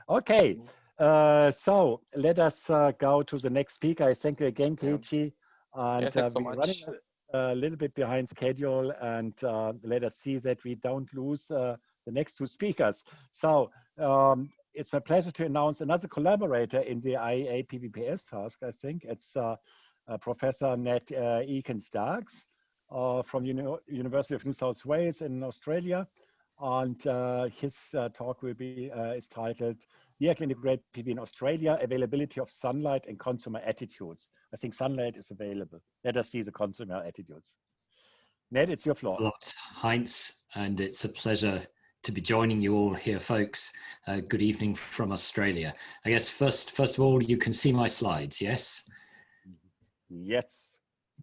Okay, so let us go to the next speaker. I thank you again, Keiichi. And thanks so we're much. running a little bit behind schedule, and let us see that we don't lose the next two speakers. So it's a pleasure to announce another collaborator in the IEA PVPS task. I think it's Professor Ned Ekins-Daukes from University of New South Wales in Australia. And his talk will be is titled Vehicle Integrated PV in Australia, Availability of Sunlight and Consumer Attitudes. I think sunlight is available. Let us see the consumer attitudes. Ned, it's your floor. Thanks a lot, Heinz, and it's a pleasure to be joining you all here, folks. Good evening from Australia. I guess first of all, you can see my slides, yes? Yes.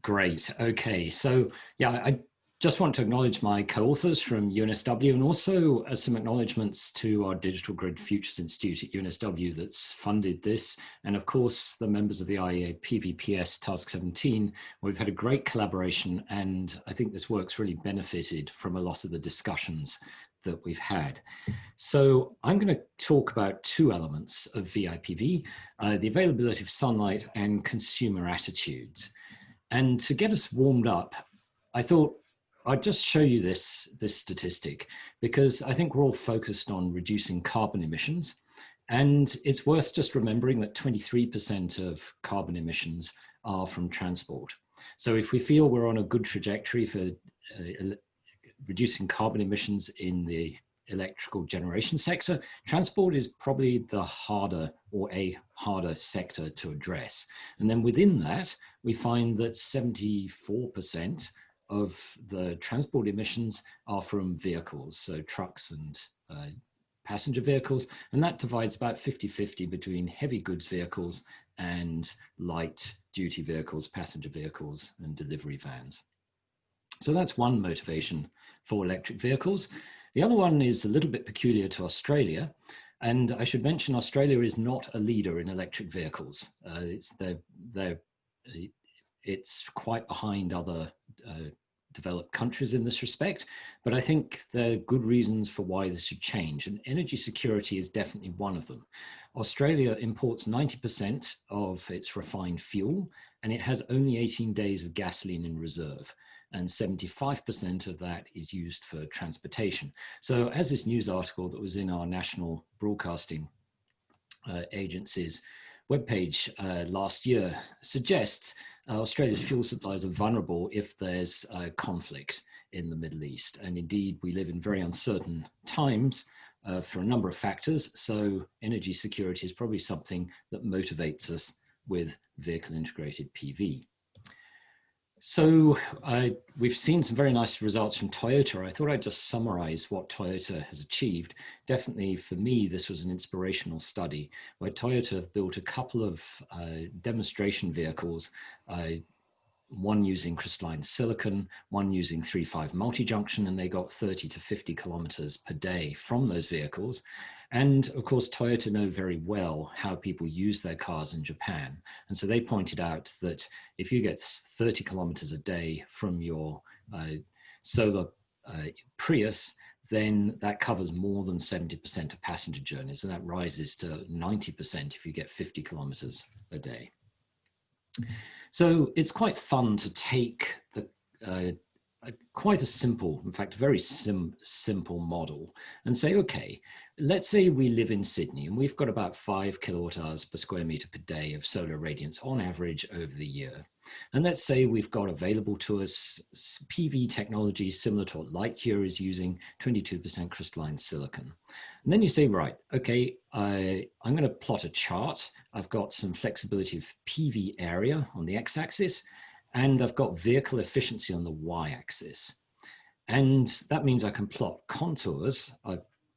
Great. Okay. So yeah, I just want to acknowledge my co-authors from UNSW and also some acknowledgements to our Digital Grid Futures Institute at UNSW that's funded this. And of course, the members of the IEA PVPS Task17. We've had a great collaboration, and I think this work's really benefited from a lot of the discussions that we've had. So I'm going to talk about two elements of VIPV, the availability of sunlight and consumer attitudes. And to get us warmed up, I thought I'd just show you this statistic, because I think we're all focused on reducing carbon emissions. And it's worth just remembering that 23% of carbon emissions are from transport. So if we feel we're on a good trajectory for reducing carbon emissions in the electrical generation sector, transport is probably the harder or a harder sector to address. And then within that, we find that 74% of the transport emissions are from vehicles, so trucks and passenger vehicles, and that divides about 50-50 between heavy goods vehicles and light duty vehicles, passenger vehicles, and delivery vans. So that's one motivation for electric vehicles. The other one is a little bit peculiar to Australia, and I should mention Australia is not a leader in electric vehicles. It's quite behind other developed countries in this respect, but I think there are good reasons for why this should change, and energy security is definitely one of them. Australia imports 90% of its refined fuel, and it has only 18 days of gasoline in reserve, and 75% of that is used for transportation. So as this news article that was in our National Broadcasting Agency's webpage last year suggests, Australia's fuel supplies are vulnerable if there's a conflict in the Middle East. And indeed, we live in very uncertain times for a number of factors. So energy security is probably something that motivates us with vehicle integrated PV. So we've seen some very nice results from Toyota. I thought I'd just summarize what Toyota has achieved. Definitely for me, this was an inspirational study where Toyota have built a couple of demonstration vehicles, one using crystalline silicon, one using 3.5 multi-junction, and they got 30 to 50 kilometers per day from those vehicles. And of course, Toyota know very well how people use their cars in Japan. And so they pointed out that if you get 30 kilometers a day from your solar Prius, then that covers more than 70% of passenger journeys, and that rises to 90% if you get 50 kilometers a day. So it's quite fun to take the quite a simple, in fact, very simple model and say, okay, let's say we live in Sydney and we've got about 5 kilowatt hours per square meter per day of solar radiance on average over the year. And let's say we've got available to us PV technology similar to what Lightyear is using, 22% crystalline silicon. And then you say, right, okay, I'm going to plot a chart. I've got some flexibility of PV area on the x-axis, and I've got vehicle efficiency on the y-axis. And that means I can plot contours.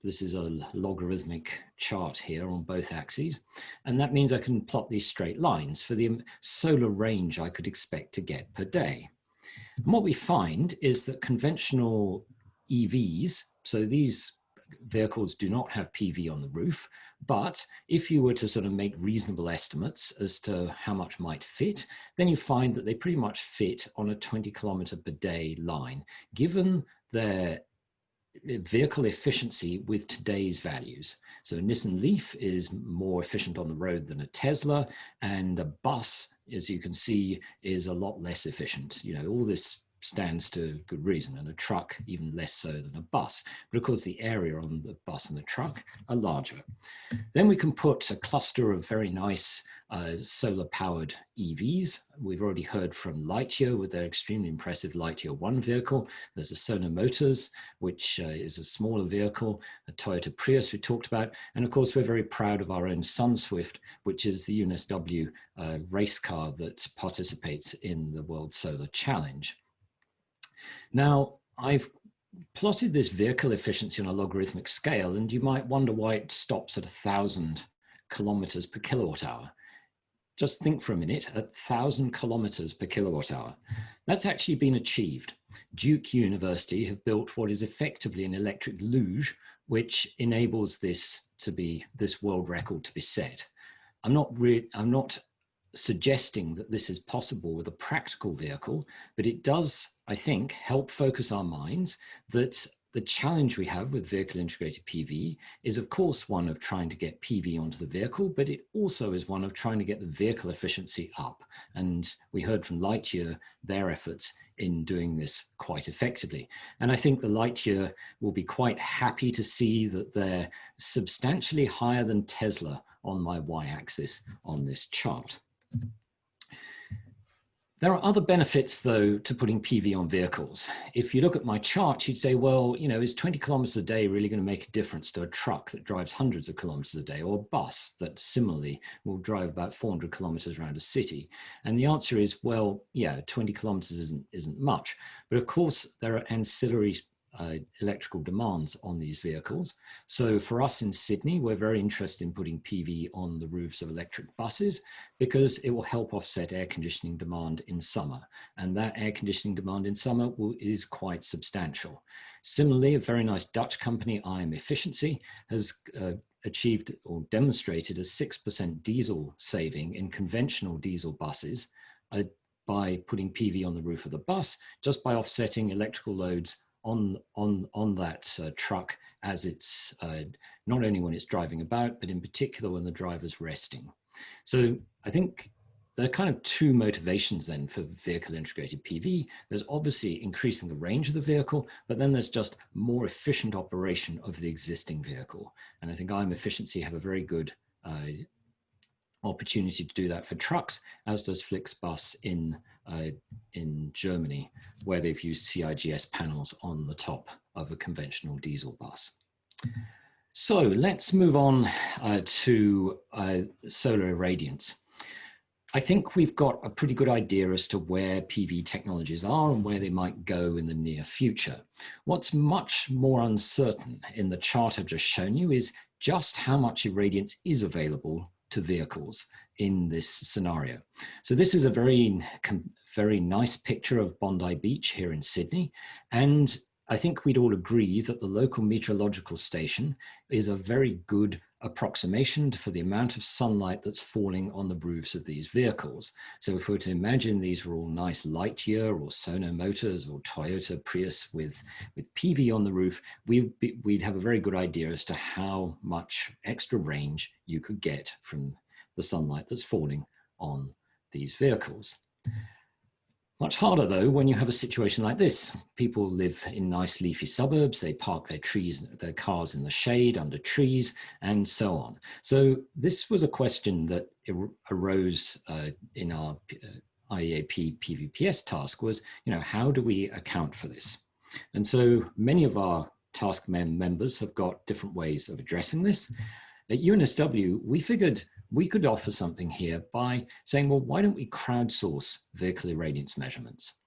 This is a logarithmic chart here on both axes. And that means I can plot these straight lines for the solar range I could expect to get per day. And what we find is that conventional EVs, so these vehicles do not have PV on the roof, but if you were to sort of make reasonable estimates as to how much might fit, then you find that they pretty much fit on a 20 kilometer per day line, given their vehicle efficiency with today's values. So a Nissan Leaf is more efficient on the road than a Tesla, and a bus, as you can see, is a lot less efficient. You know, all this stands to good reason, and a truck even less so than a bus. But of course, the area on the bus and the truck are larger. Then we can put a cluster of very nice solar-powered EVs. We've already heard from Lightyear with their extremely impressive Lightyear 1 vehicle. There's a Sono Motors, which is a smaller vehicle, a Toyota Prius we talked about. And of course, we're very proud of our own SunSwift, which is the UNSW race car that participates in the World Solar Challenge. Now, I've plotted this vehicle efficiency on a logarithmic scale, and you might wonder why it stops at 1,000 kilometers per kilowatt hour. Just think for a minute, 1,000 kilometers per kilowatt hour. That's actually been achieved. Duke University have built what is effectively an electric luge, which enables this world record to be set. I'm not suggesting that this is possible with a practical vehicle, but it does, I think, help focus our minds that the challenge we have with vehicle integrated PV is, of course, one of trying to get PV onto the vehicle, but it also is one of trying to get the vehicle efficiency up. And we heard from Lightyear their efforts in doing this quite effectively. And I think the Lightyear will be quite happy to see that they're substantially higher than Tesla on my y-axis on this chart. There are other benefits, though, to putting PV on vehicles. If you look at my chart, you'd say, well, you know, is 20 kilometers a day really going to make a difference to a truck that drives hundreds of kilometers a day, or a bus that similarly will drive about 400 kilometers around a city? And the answer is, well, yeah, 20 kilometers isn't much. But of course, there are ancillary electrical demands on these vehicles. So for us in Sydney, we're very interested in putting PV on the roofs of electric buses because it will help offset air conditioning demand in summer. And that air conditioning demand in summer is quite substantial. Similarly, a very nice Dutch company, IEA Efficiency, has achieved or demonstrated a 6% diesel saving in conventional diesel buses by putting PV on the roof of the bus, just by offsetting electrical loads on that truck as it's not only when it's driving about, but in particular when the driver's resting. So I think there are kind of two motivations then for vehicle integrated PV. There's obviously increasing the range of the vehicle, but then there's just more efficient operation of the existing vehicle. And I think IEA Efficiency have a very good opportunity to do that for trucks, as does Flixbus in Germany, where they've used CIGS panels on the top of a conventional diesel bus. So let's move on to solar irradiance. I think we've got a pretty good idea as to where PV technologies are and where they might go in the near future. What's much more uncertain in the chart I've just shown you is just how much irradiance is available to vehicles in this scenario. So this is a very nice picture of Bondi Beach here in Sydney. And I think we'd all agree that the local meteorological station is a very good approximation for the amount of sunlight that's falling on the roofs of these vehicles. So if we were to imagine these were all nice Lightyear or Sono Motors or Toyota Prius with PV on the roof, we'd have a very good idea as to how much extra range you could get from the sunlight that's falling on these vehicles. Much harder, though, when you have a situation like this. People live in nice leafy suburbs, they park their cars in the shade under trees, and so on. So this was a question that arose in our IEA PVPS task was, how do we account for this? And so many of our task members have got different ways of addressing this. At UNSW, we figured we could offer something here by saying, well, why don't we crowdsource vehicle irradiance measurements?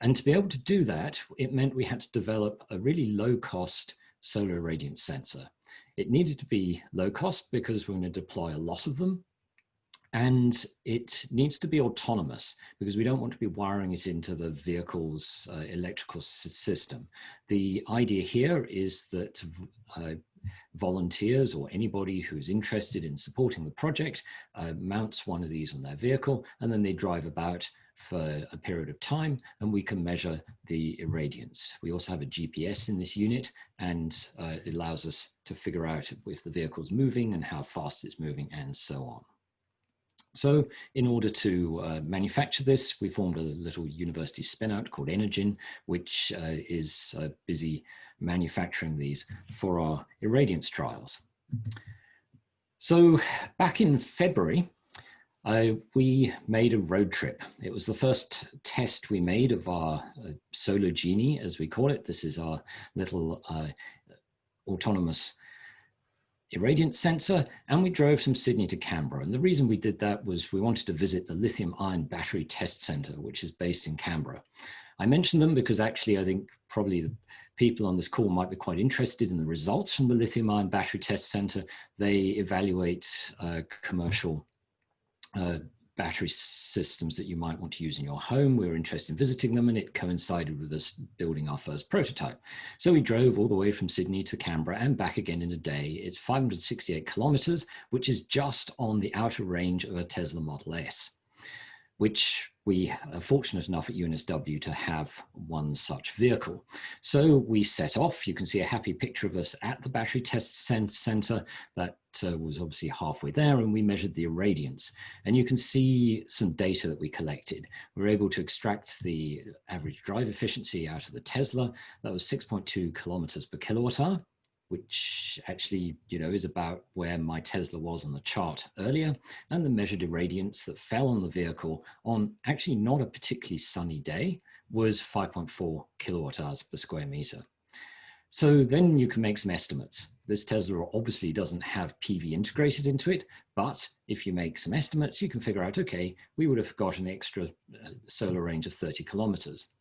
And to be able to do that, it meant we had to develop a really low-cost solar irradiance sensor. It needed to be low cost because we're going to deploy a lot of them. And it needs to be autonomous because we don't want to be wiring it into the vehicle's electrical system. The idea here is that volunteers or anybody who's interested in supporting the project mounts one of these on their vehicle, and then they drive about for a period of time, and we can measure the irradiance. We also have a GPS in this unit, and it allows us to figure out if the vehicle's moving and how fast it's moving and so on. So in order to manufacture this, we formed a little university spin-out called Energin, which is busy manufacturing these for our irradiance trials. So back in February, we made a road trip. It was the first test we made of our Solar Genie, as we call it. This is our little autonomous irradiance sensor, and we drove from Sydney to Canberra. And the reason we did that was we wanted to visit the lithium-ion battery test center, which is based in Canberra. I mentioned them because actually I think probably the people on this call might be quite interested in the results from the lithium-ion battery test center. They evaluate commercial battery systems that you might want to use in your home. We were interested in visiting them, and it coincided with us building our first prototype. So we drove all the way from Sydney to Canberra and back again in a day. It's 568 kilometers, which is just on the outer range of a Tesla Model S, which we are fortunate enough at UNSW to have one such vehicle. So we set off. You can see a happy picture of us at the battery test center. That was obviously halfway there, and we measured the irradiance. And you can see some data that we collected. We were able to extract the average drive efficiency out of the Tesla. That was 6.2 kilometers per kilowatt hour. which actually, is about where my Tesla was on the chart earlier, and the measured irradiance that fell on the vehicle on actually not a particularly sunny day was 5.4 kilowatt hours per square meter. So then you can make some estimates. This Tesla obviously doesn't have PV integrated into it, but if you make some estimates, you can figure out, okay, we would have got an extra solar range of 30 kilometers.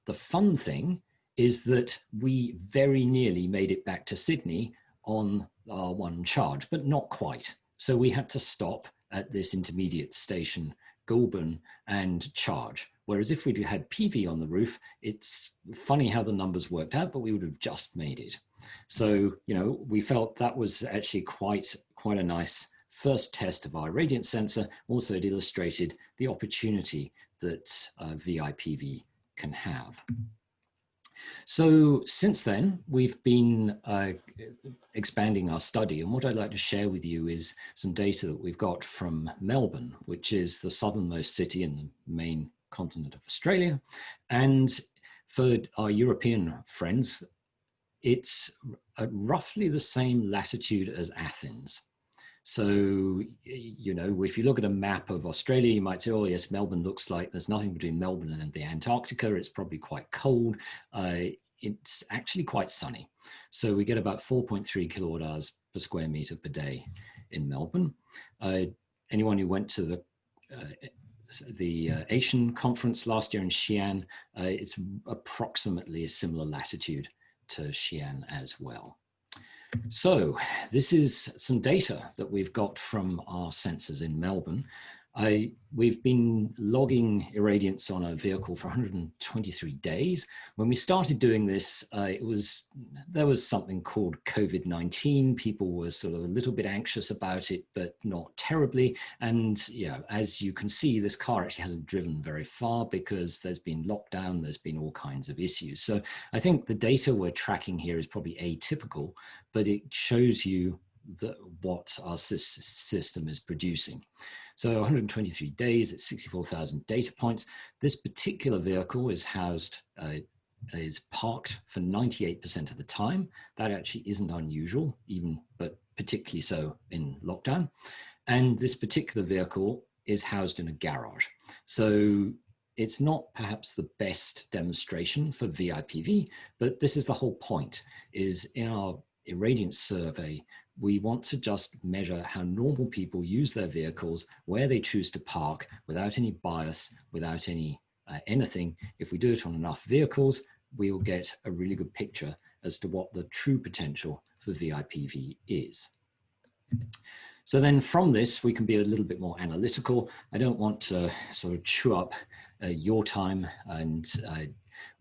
The fun thing is that we very nearly made it back to Sydney on our one charge, but not quite. So we had to stop at this intermediate station, Goulburn, and charge. Whereas if we'd had PV on the roof, it's funny how the numbers worked out, but we would have just made it. So, we felt that was actually quite a nice first test of our irradiance sensor. Also, it illustrated the opportunity that VIPV can have. So since then, we've been expanding our study, and what I'd like to share with you is some data that we've got from Melbourne, which is the southernmost city in the main continent of Australia. And for our European friends, it's at roughly the same latitude as Athens. So, if you look at a map of Australia, you might say, oh yes, Melbourne looks like there's nothing between Melbourne and the Antarctica. It's probably quite cold. It's actually quite sunny. So we get about 4.3 kilowatt hours per square meter per day in Melbourne. Anyone who went to the Asian conference last year in Xi'an, it's approximately a similar latitude to Xi'an as well. So this is some data that we've got from our sensors in Melbourne. We've been logging irradiance on a vehicle for 123 days. When we started doing this, there was something called COVID-19. People were sort of a little bit anxious about it, but not terribly. And as you can see, this car actually hasn't driven very far because there's been lockdown, there's been all kinds of issues. So I think the data we're tracking here is probably atypical, but it shows you what our system is producing. So 123 days, it's 64,000 data points. This particular vehicle is is parked for 98% of the time. That actually isn't unusual, but particularly so in lockdown. And this particular vehicle is housed in a garage. So it's not perhaps the best demonstration for VIPV, but this is the whole point, is in our irradiance survey, we want to just measure how normal people use their vehicles, where they choose to park without any bias, without anything. If we do it on enough vehicles, we will get a really good picture as to what the true potential for VIPV is. So then from this, we can be a little bit more analytical. I don't want to sort of chew up your time and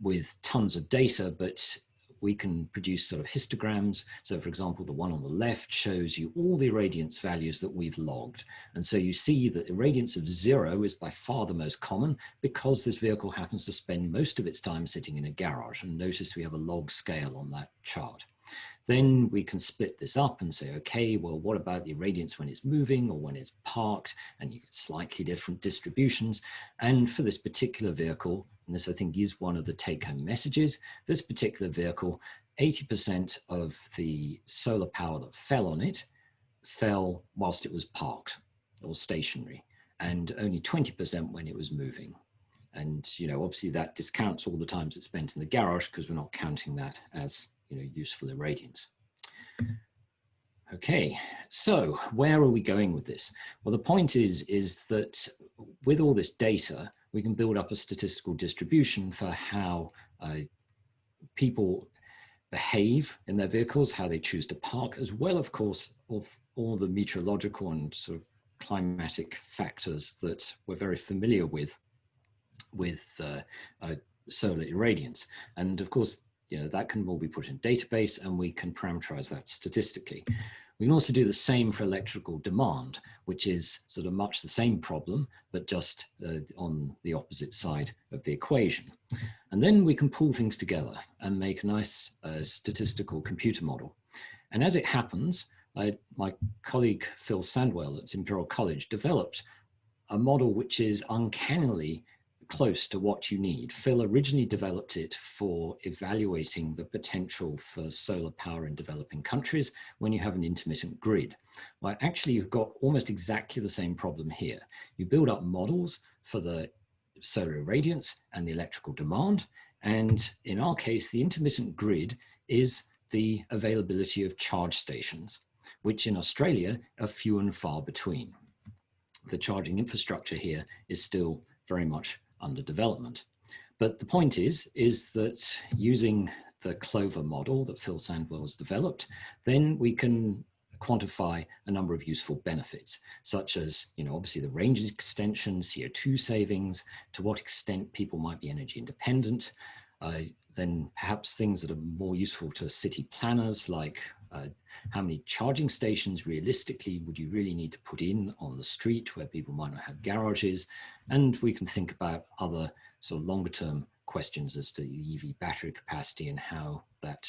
with tons of data, but we can produce sort of histograms. So for example, the one on the left shows you all the irradiance values that we've logged. And so you see that irradiance of 0 is by far the most common because this vehicle happens to spend most of its time sitting in a garage. And notice we have a log scale on that chart. Then we can split this up and say, okay, well, what about the irradiance when it's moving or when it's parked? And you get slightly different distributions. And for this particular vehicle, and this I think is one of the take-home messages, this particular vehicle, 80% of the solar power that fell on it fell whilst it was parked or stationary, and only 20% when it was moving. And obviously that discounts all the times it's spent in the garage because we're not counting that as useful irradiance. Okay, so where are we going with this? Well, the point is that with all this data, we can build up a statistical distribution for how people behave in their vehicles, how they choose to park, as well, of course, of all the meteorological and sort of climatic factors that we're very familiar with solar irradiance. And of course, that can all be put in a database and we can parameterize that statistically. We can also do the same for electrical demand, which is sort of much the same problem, but just on the opposite side of the equation. And then we can pull things together and make a nice statistical computer model. And as it happens, my colleague Phil Sandwell at Imperial College developed a model which is uncannily close to what you need. Phil originally developed it for evaluating the potential for solar power in developing countries when you have an intermittent grid. Well, actually, you've got almost exactly the same problem here. You build up models for the solar irradiance and the electrical demand. And in our case, the intermittent grid is the availability of charge stations, which in Australia are few and far between. The charging infrastructure here is still very much under development. But the point is that using the Clover model that Phil Sandwell's developed, then we can quantify a number of useful benefits, such as, obviously the range extension, CO2 savings, to what extent people might be energy independent, then perhaps things that are more useful to city planners, like how many charging stations realistically would you really need to put in on the street where people might not have garages. And we can think about other sort of longer term questions as to the EV battery capacity and how that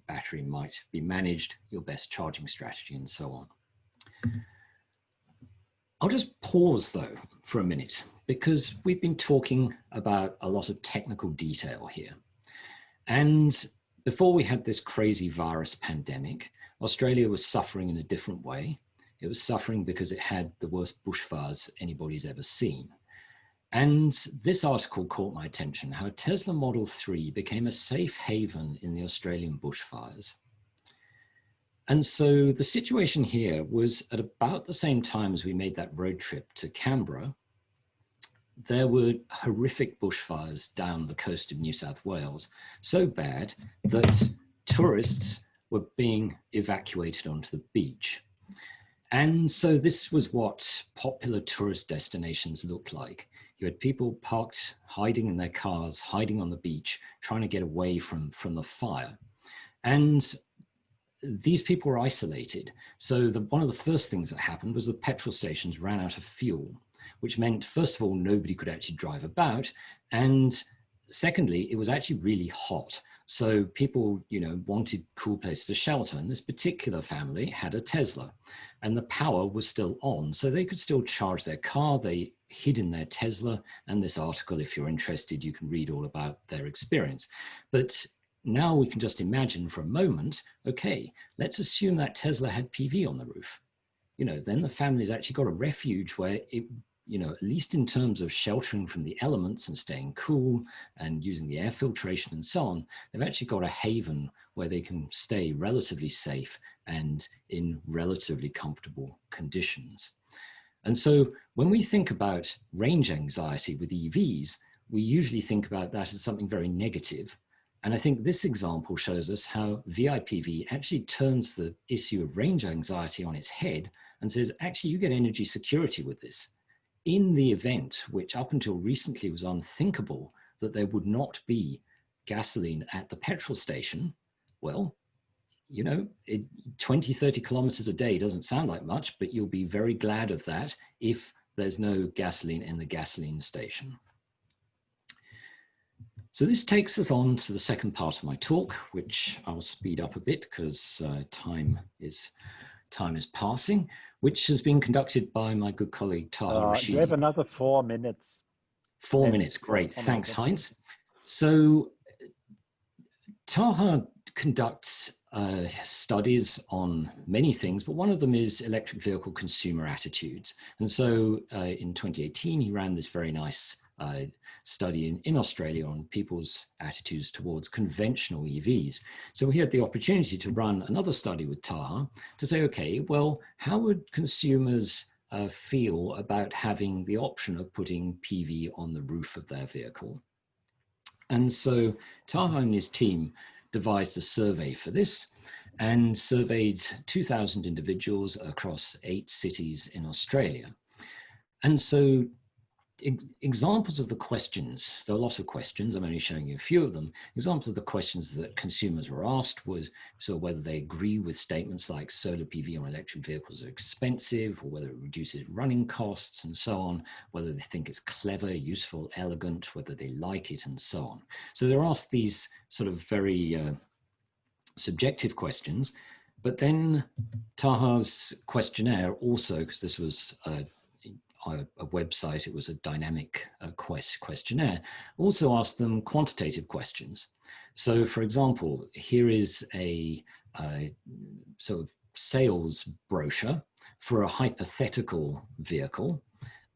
battery might be managed, your best charging strategy, and so on. I'll just pause though for a minute, because we've been talking about a lot of technical detail here. And before we had this crazy virus pandemic, Australia was suffering in a different way. It was suffering because it had the worst bushfires anybody's ever seen. And this article caught my attention, how Tesla Model 3 became a safe haven in the Australian bushfires. And so the situation here was at about the same time as we made that road trip to Canberra, there were horrific bushfires down the coast of New South Wales, so bad that tourists were being evacuated onto the beach. And so this was what popular tourist destinations looked like. You had people parked, hiding in their cars, hiding on the beach, trying to get away from the fire. And these people were isolated. So one of the first things that happened was the petrol stations ran out of fuel, which meant, first of all, nobody could actually drive about. And secondly, it was actually really hot. So people, wanted cool places to shelter. And this particular family had a Tesla and the power was still on. So they could still charge their car. They hid in their Tesla. And this article, if you're interested, you can read all about their experience. But now we can just imagine for a moment, okay, let's assume that Tesla had PV on the roof. Then the family's actually got a refuge where it, at least in terms of sheltering from the elements and staying cool and using the air filtration and so on, they've actually got a haven where they can stay relatively safe and in relatively comfortable conditions. And so when we think about range anxiety with EVs, we usually think about that as something very negative. And I think this example shows us how VIPV actually turns the issue of range anxiety on its head and says, actually, you get energy security with this. In the event, which up until recently was unthinkable, that there would not be gasoline at the petrol station, well, 20, 30 kilometers a day doesn't sound like much, but you'll be very glad of that if there's no gasoline in the gasoline station. So this takes us on to the second part of my talk, which I'll speed up a bit because time is passing, which has been conducted by my good colleague, Taha Rashidi. You have another 4 minutes. 4 minutes, great. Thanks, Heinz. So Taha conducts studies on many things, but one of them is electric vehicle consumer attitudes. And so in 2018, he ran this very nice study in Australia on people's attitudes towards conventional EVs. So he had the opportunity to run another study with Taha to say, okay, well, how would consumers feel about having the option of putting PV on the roof of their vehicle? And so Taha and his team devised a survey for this and surveyed 2,000 individuals across 8 cities in Australia. And so examples of the questions, there are a lot of questions, I'm only showing you a few of them. Examples of the questions that consumers were asked was whether they agree with statements like solar PV on electric vehicles are expensive, or whether it reduces running costs and so on, whether they think it's clever, useful, elegant, whether they like it and so on. So they're asked these sort of very subjective questions, but then Taha's questionnaire also, because this was a website. It was a dynamic questionnaire. Also asked them quantitative questions. So for example, here is a sort of sales brochure for a hypothetical vehicle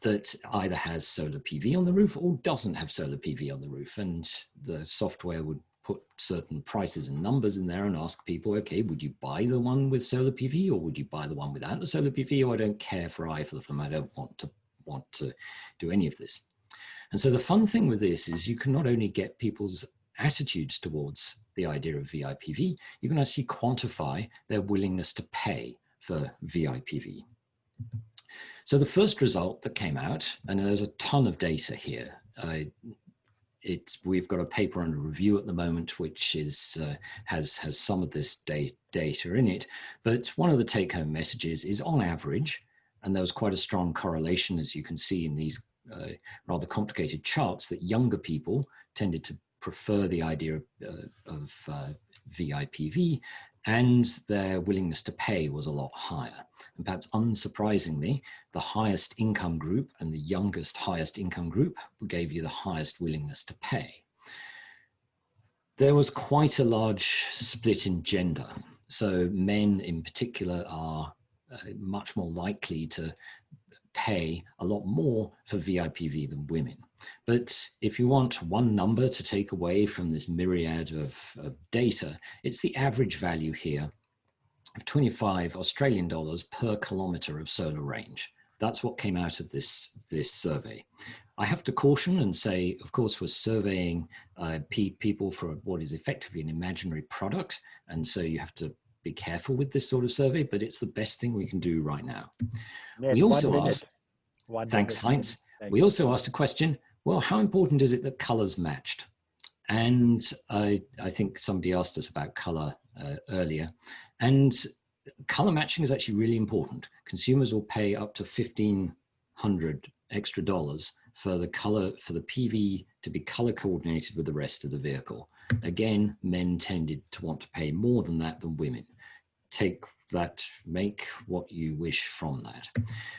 that either has solar PV on the roof or doesn't have solar PV on the roof. And the software would put certain prices and numbers in there and ask people, okay, would you buy the one with solar PV or would you buy the one without the solar PV? Or I don't care for either of them. I don't want to do any of this. And so the fun thing with this is you can not only get people's attitudes towards the idea of VIPV, you can actually quantify their willingness to pay for VIPV. So the first result that came out, and there's a ton of data here. We've got a paper under review at the moment, which is has some of this data in it. But one of the take-home messages is, on average, and there was quite a strong correlation, as you can see in these rather complicated charts, that younger people tended to prefer the idea of VIPV, and their willingness to pay was a lot higher. And perhaps unsurprisingly, the highest income group and the youngest highest income group gave you the highest willingness to pay. There was quite a large split in gender. So men in particular are much more likely to pay a lot more for VIPV than women. But if you want one number to take away from this myriad of data, it's the average value here of 25 Australian dollars per kilometre of solar range. That's what came out of this survey. I have to caution and say, of course, we're surveying people for what is effectively an imaginary product. And so you have to be careful with this sort of survey, but it's the best thing we can do right now. Ned, we also asked, thanks, Heinz. We also asked a question, well, how important is it that colors matched? And I think somebody asked us about color earlier. And color matching is actually really important. Consumers will pay up to $1,500 extra for the color, for the PV to be color coordinated with the rest of the vehicle. Again, men tended to want to pay more than that than women. Take that, make what you wish from that.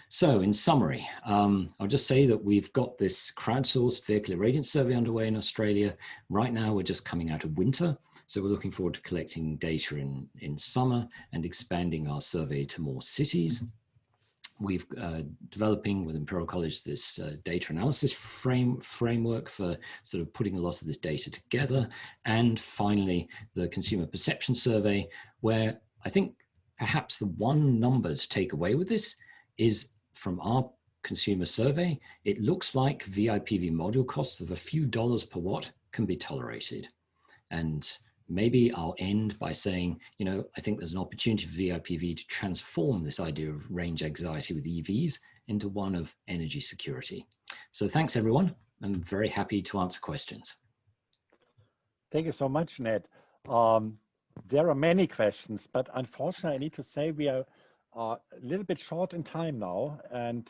So in summary, I'll just say that we've got this crowdsourced vehicle irradiance survey underway in Australia. Right now, we're just coming out of winter. So we're looking forward to collecting data in summer and expanding our survey to more cities. We've developing with Imperial College this data analysis framework for sort of putting a lot of this data together. And finally, the consumer perception survey, where I think perhaps the one number to take away with this is from our consumer survey, it looks like VIPV module costs of a few dollars per watt can be tolerated. And maybe I'll end by saying, you know, I think there's an opportunity for VIPV to transform this idea of range anxiety with EVs into one of energy security. So thanks, everyone. I'm very happy to answer questions. Thank you so much, Ned. There are many questions, but unfortunately, I need to say we are a little bit short in time now, and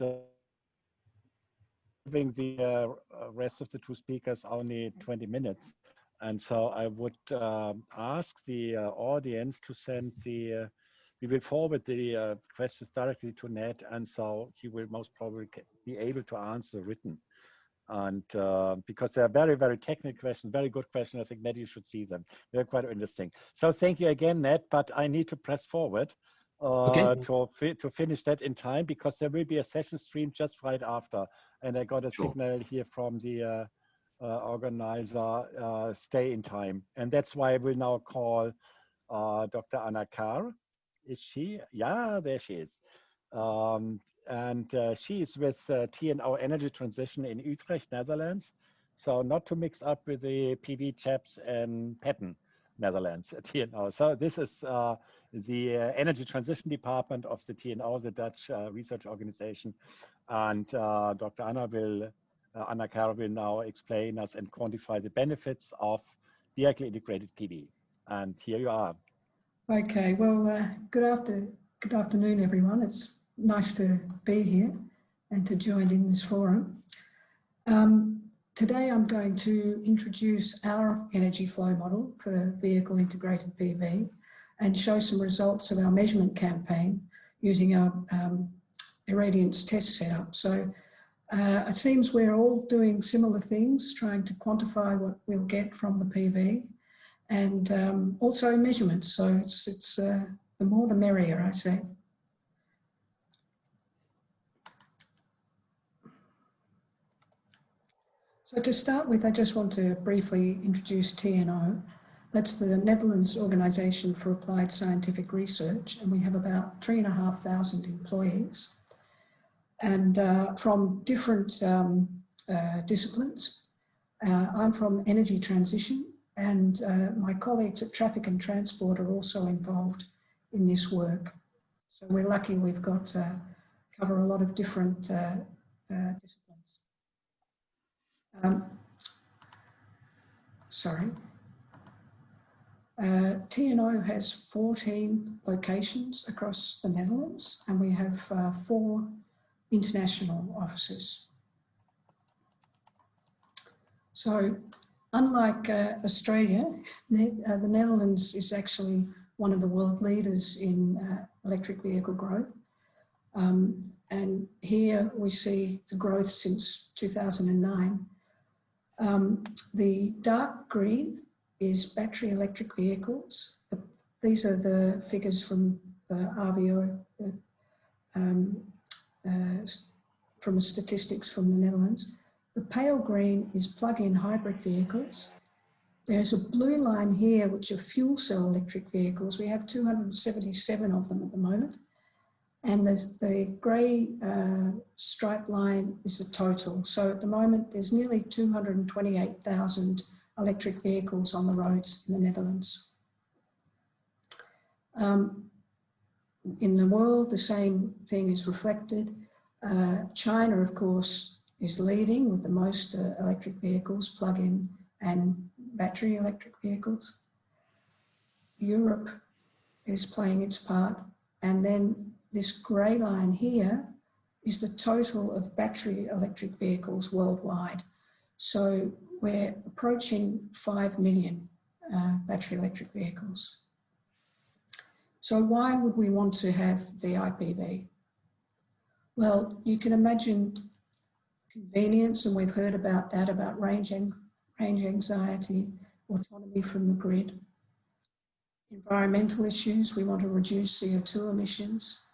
giving the rest of the two speakers only 20 minutes. And so I would ask the audience to send we will forward the questions directly to Ned, and so he will most probably be able to answer written. And because they are very, very technical questions, very good questions. I think, Ned, you should see them. They're quite interesting. So thank you again, Ned, but I need to press forward to finish that in time, because there will be a session stream just right after. And I got a signal here from the organizer, stay in time. And that's why I will now call Dr. Anna Carr. Is she? Yeah, there she is. And she is with TNO Energy Transition in Utrecht, Netherlands. So not to mix up with the PV chaps in Petten, Netherlands, TNO. So this is the Energy Transition Department of the TNO, the Dutch research organization. And Dr. Anna Carr will now explain us and quantify the benefits of vehicle integrated PV. And here you are. Okay, well, good afternoon, everyone. It's nice to be here and to join in this forum. Today I'm going to introduce our energy flow model for vehicle integrated PV and show some results of our measurement campaign using our irradiance test setup. So It seems we're all doing similar things, trying to quantify what we'll get from the PV, and also measurements. So it's the more the merrier, I say. So to start with, I just want to briefly introduce TNO. That's the Netherlands Organisation for Applied Scientific Research, and we have about 3,500 employees, and from different disciplines. I'm from energy transition, and my colleagues at traffic and transport are also involved in this work. So we're lucky we've got cover a lot of different disciplines. TNO has 14 locations across the Netherlands, and we have 4 international offices. So unlike Australia, the Netherlands is actually one of the world leaders in electric vehicle growth. And here we see the growth since 2009. The dark green is battery electric vehicles. These are the figures from the RVO, from the statistics from the Netherlands. The pale green is plug-in hybrid vehicles. There's a blue line here, which are fuel cell electric vehicles. We have 277 of them at the moment. And the grey striped line is the total. So at the moment, there's nearly 228,000 electric vehicles on the roads in the Netherlands. In the world, the same thing is reflected. China, of course, is leading with the most electric vehicles, plug-in and battery electric vehicles. Europe is playing its part. And then this grey line here is the total of battery electric vehicles worldwide. So we're approaching 5 million battery electric vehicles. So why would we want to have VIPV? Well, you can imagine convenience, and we've heard about that, about range anxiety, autonomy from the grid. Environmental issues, we want to reduce CO2 emissions,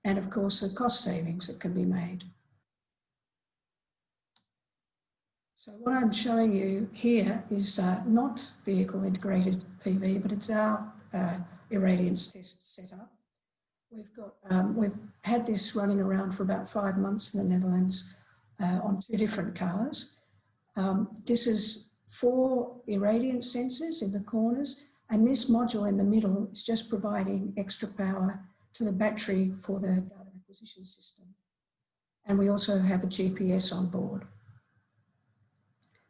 and of course the cost savings that can be made. So what I'm showing you here is not vehicle integrated PV, but it's our irradiance test setup. We've had this running around for about 5 months in the Netherlands on 2 different cars. This is 4 irradiance sensors in the corners, and this module in the middle is just providing extra power to the battery for the data acquisition system. And we also have a GPS on board.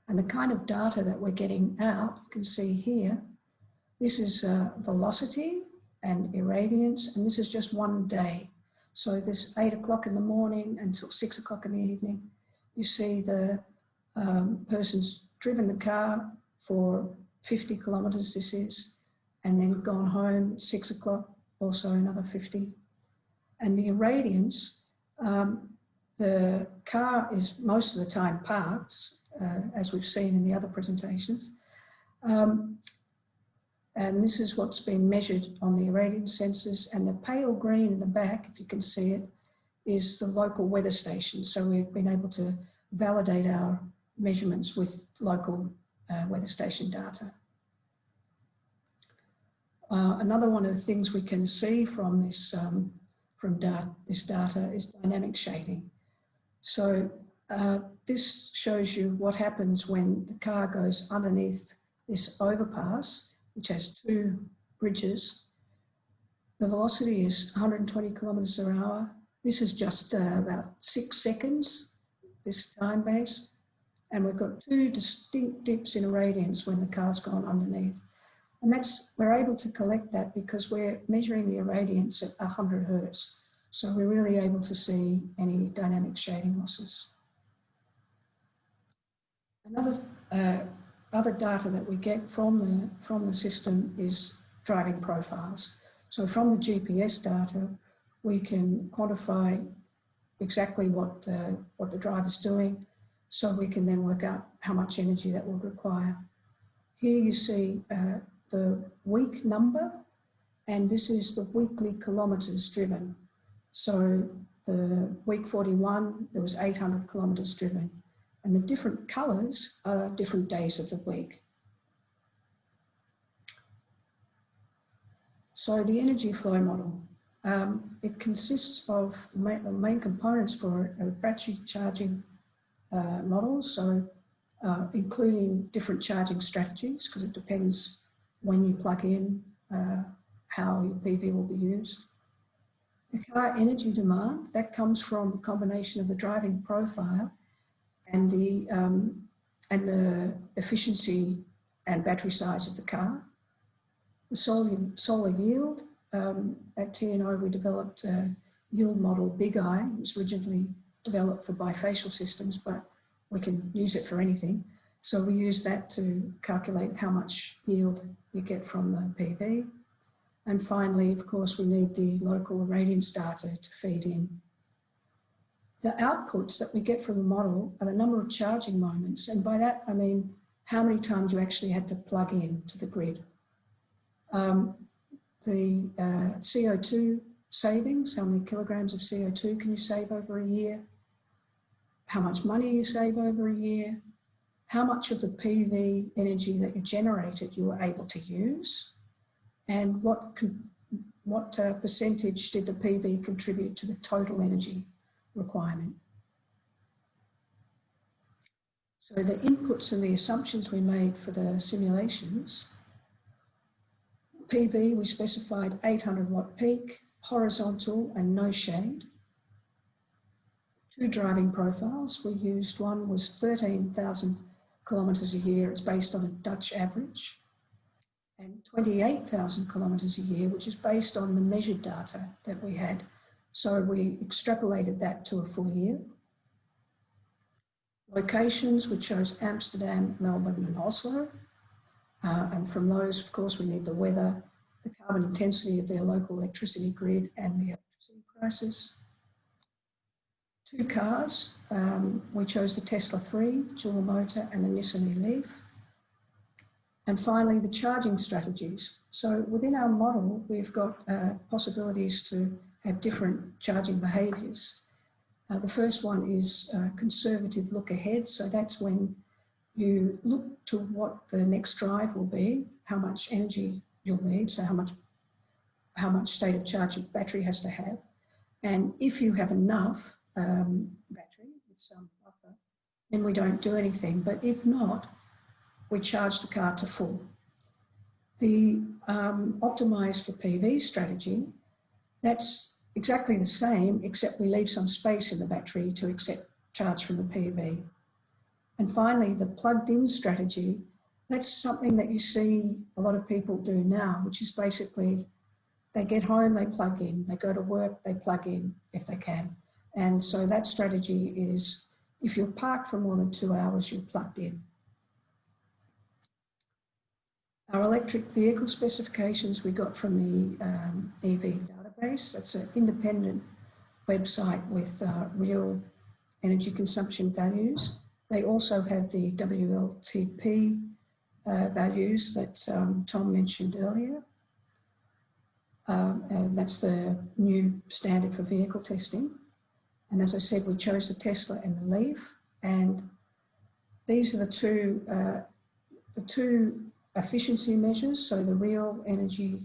And the kind of data that we're getting out, you can see here, this is velocity and irradiance, and this is just one day. So this 8 o'clock in the morning until 6 o'clock in the evening, you see the person's driven the car for 50 kilometers, this is, and then gone home 6 o'clock, also another 50. And the irradiance, the car is most of the time parked, as we've seen in the other presentations. And this is what's been measured on the irradiance sensors, and the pale green in the back, if you can see it, is the local weather station. So we've been able to validate our measurements with local weather station data. Another one of the things we can see from this this data is dynamic shading. So this shows you what happens when the car goes underneath this overpass, which has 2 bridges. The velocity is 120 kilometers per hour. This is just about 6 seconds, this time base. And we've got 2 distinct dips in irradiance when the car's gone underneath. And we're able to collect that because we're measuring the irradiance at 100 hertz. So we're really able to see any dynamic shading losses. Another other data that we get from the system is driving profiles. So from the GPS data, we can quantify exactly what the driver's doing, so we can then work out how much energy that will require. Here you see the week number, and this is the weekly kilometres driven. So the week 41, there was 800 kilometres driven, and the different colours are different days of the week. So the energy flow model, it consists of main components for a battery charging model, so including different charging strategies, because it depends when you plug in, how your PV will be used. The car energy demand, that comes from a combination of the driving profile and the efficiency and battery size of the car. The solar yield, at TNO we developed a yield model, Big Eye. It was originally developed for bifacial systems, but we can use it for anything. So we use that to calculate how much yield you get from the PV. And finally, of course, we need the local irradiance data to feed in. The outputs that we get from the model are the number of charging moments. And by that, I mean how many times you actually had to plug in to the grid. The CO2 savings, how many kilograms of CO2 can you save over a year? How much money you save over a year? How much of the PV energy that you generated you were able to use? And what percentage did the PV contribute to the total energy requirement? So the inputs and the assumptions we made for the simulations, PV, we specified 800 watt peak, horizontal and no shade. 2 driving profiles we used. One was 13,000 kilometres a year. It's based on a Dutch average. And 28,000 kilometres a year, which is based on the measured data that we had. So we extrapolated that to a full year. Locations, we chose Amsterdam, Melbourne and Oslo. And from those, of course, we need the weather, the carbon intensity of their local electricity grid and the electricity prices. 2 cars, we chose the Tesla 3, dual motor, and the Nissan Leaf. And finally, the charging strategies. So within our model, we've got possibilities to have different charging behaviours. The first one is conservative look ahead. So that's when you look to what the next drive will be, how much energy you'll need, so how much state of charge your battery has to have. And if you have enough battery with some buffer, then we don't do anything. But if not, we charge the car to full. The optimised for PV strategy, that's exactly the same, except we leave some space in the battery to accept charge from the PV. And finally, the plugged-in strategy, that's something that you see a lot of people do now, which is basically they get home, they plug in, they go to work, they plug in if they can. And so that strategy is if you're parked for more than 2 hours, you're plugged in. Our electric vehicle specifications we got from the EV database. That's an independent website with real energy consumption values. They also have the WLTP values that Tom mentioned earlier. And that's the new standard for vehicle testing. And as I said, we chose the Tesla and the Leaf. And these are the two efficiency measures, so the real energy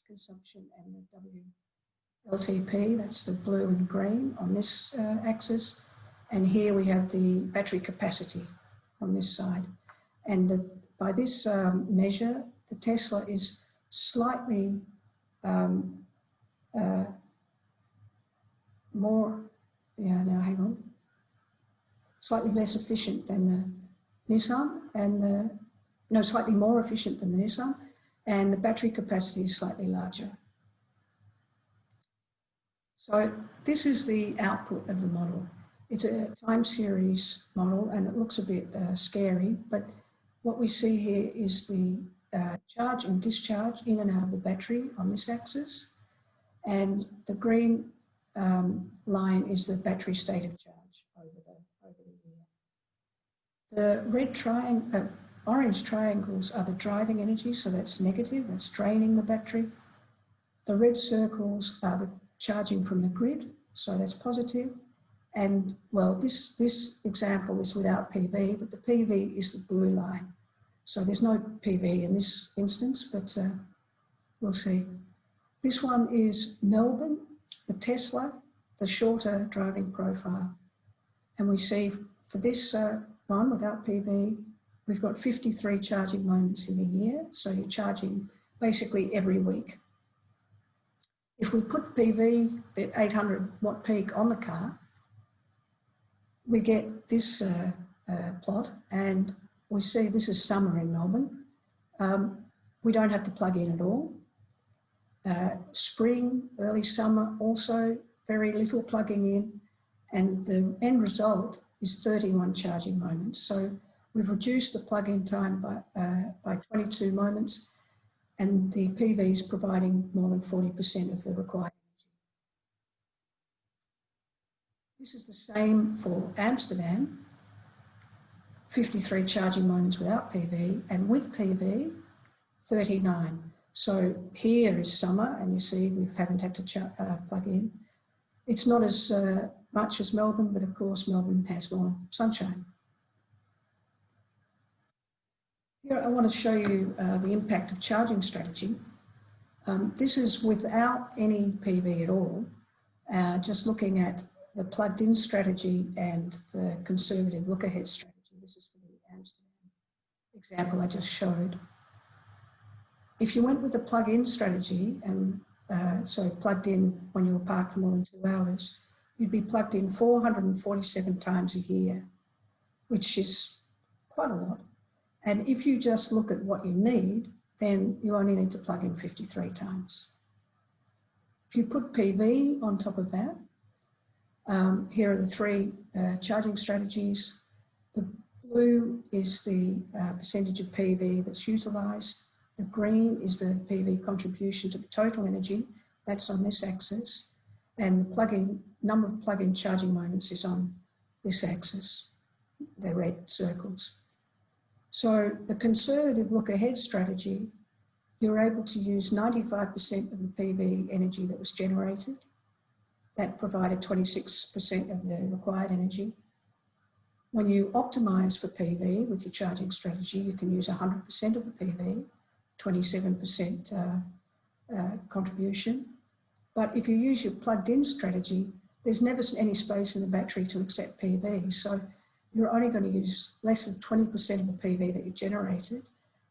consumption and the WLTP, that's the blue and green on this axis. And here we have the battery capacity on this side. And by this measure, the Tesla is slightly slightly less efficient than the Nissan and slightly more efficient than the Nissan, and the battery capacity is slightly larger. So this is the output of the model. It's a time series model and it looks a bit scary, but what we see here is the charge and discharge in and out of the battery on this axis, and the green line is the battery state of charge over the year. The red triangle, orange triangles are the driving energy, so that's negative, that's draining the battery. The red circles are the charging from the grid, so that's positive. And well, this example is without PV, but the PV is the blue line. So there's no PV in this instance, but we'll see. This one is Melbourne, the Tesla, the shorter driving profile. And we see for this one without PV, we've got 53 charging moments in a year. So you're charging basically every week. If we put PV, the 800 watt peak on the car, we get this plot, and we see this is summer in Melbourne. We don't have to plug in at all. Spring, early summer, also very little plugging in, and the end result is 31 charging moments. So we've reduced the plug-in time by 22 moments, and the PV is providing more than 40% of the required energy. This is the same for Amsterdam, 53 charging moments without PV, and with PV, 39. So here is summer, and you see we haven't had to plug in. It's not as much as Melbourne, but of course Melbourne has more sunshine. Here I want to show you the impact of charging strategy. This is without any PV at all, just looking at the plugged-in strategy and the conservative look-ahead strategy. This is for the Amsterdam example I just showed. If you went with the plug-in strategy, and so plugged in when you were parked for more than 2 hours, you'd be plugged in 447 times a year, which is quite a lot. And if you just look at what you need, then you only need to plug in 53 times. If you put PV on top of that, here are the three charging strategies. The blue is the percentage of PV that's utilised. The green is the PV contribution to the total energy. That's on this axis. And the number of plug-in charging moments is on this axis, the red circles. So the conservative look-ahead strategy, you're able to use 95% of the PV energy that was generated. That provided 26% of the required energy. When you optimise for PV with your charging strategy, you can use 100% of the PV, 27% contribution. But if you use your plugged-in strategy, there's never any space in the battery to accept PV. So you're only going to use less than 20% of the PV that you generated,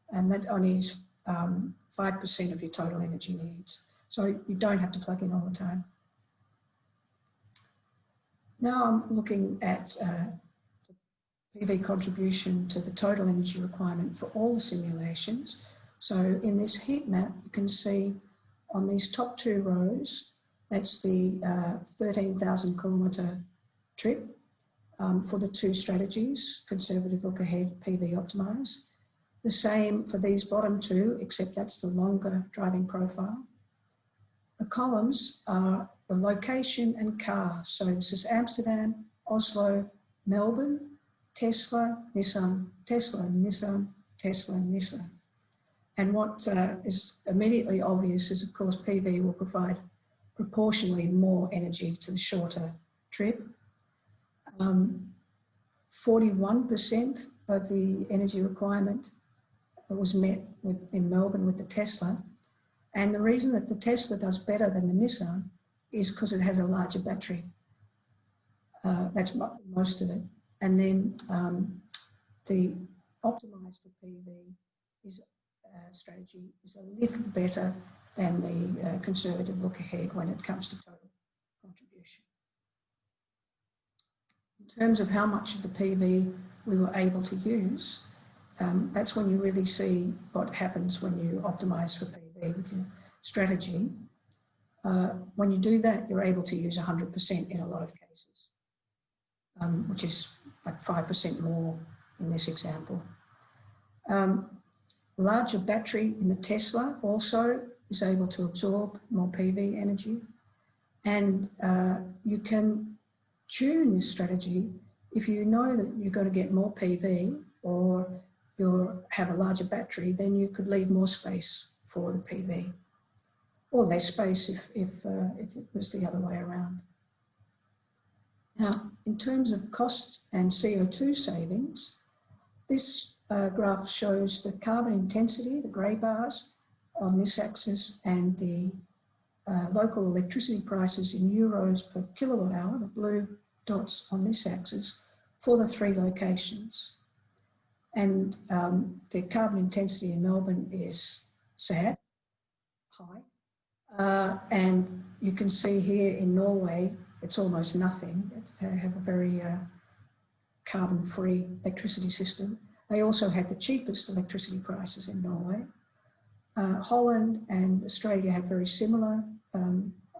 and that only is 5% of your total energy needs. So you don't have to plug in all the time. Now I'm looking at the PV contribution to the total energy requirement for all the simulations. So in this heat map, you can see on these top two rows, that's the 13,000 kilometre trip for the two strategies, conservative look ahead, PV optimise. The same for these bottom two, except that's the longer driving profile. The columns are the location and car. So this is Amsterdam, Oslo, Melbourne, Tesla, Nissan, Tesla, Nissan, Tesla, Nissan. And what is immediately obvious is, of course, PV will provide proportionally more energy to the shorter trip. 41% of the energy requirement was met in Melbourne with the Tesla. And the reason that the Tesla does better than the Nissan is because it has a larger battery. That's most of it. And then the optimised for PV strategy is a little better than the conservative look ahead when it comes to total contribution. In terms of how much of the PV we were able to use, that's when you really see what happens when you optimise for PV with your strategy. When you do that, you're able to use 100% in a lot of cases, which is like 5% more in this example. Larger battery in the Tesla also is able to absorb more PV energy. And you can tune this strategy if you know that you're going to get more PV or you have a larger battery, then you could leave more space for the PV, or less space if it was the other way around. Now, in terms of costs and CO2 savings, this graph shows the carbon intensity, the grey bars on this axis, and the local electricity prices in euros per kilowatt hour, the blue dots on this axis, for the 3 locations. And the carbon intensity in Melbourne is sad, high. And you can see here in Norway, it's almost nothing. They have a very carbon-free electricity system. They also have the cheapest electricity prices in Norway. Holland and Australia have very similar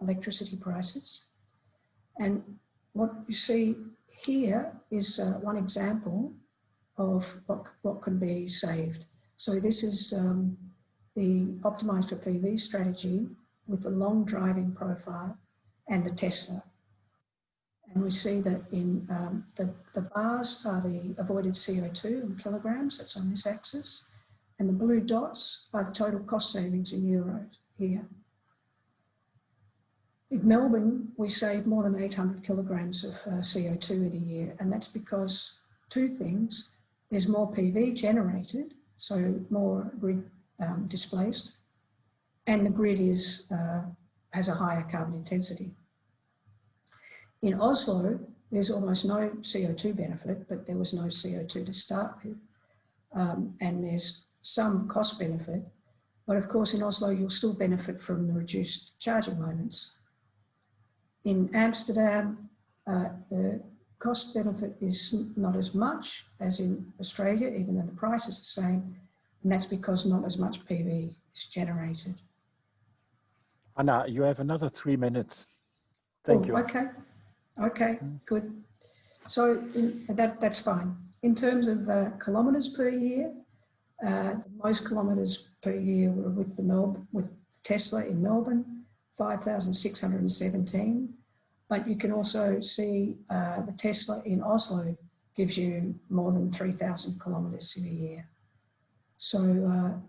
electricity prices. And what you see here is one example of what can be saved. So this is the optimized for PV strategy with the long driving profile and the Tesla. And we see that in the bars are the avoided CO2 in kilograms, that's on this axis, and the blue dots are the total cost savings in euros here. In Melbourne, we save more than 800 kilograms of CO2 in a year, and that's because 2 things. There's more PV generated, so more grid displaced, and the grid is, has a higher carbon intensity. In Oslo, there's almost no CO2 benefit, but there was no CO2 to start with, and there's some cost benefit, but of course in Oslo you'll still benefit from the reduced charging moments. In Amsterdam, the cost benefit is not as much as in Australia, even though the price is the same, and that's because not as much PV is generated. Anna, you have another 3 minutes. Thank you. Okay, okay, good. So that's fine. In terms of kilometres per year, most kilometres per year were with Tesla in Melbourne, 5,617. But you can also see the Tesla in Oslo gives you more than 3,000 kilometres in a year. So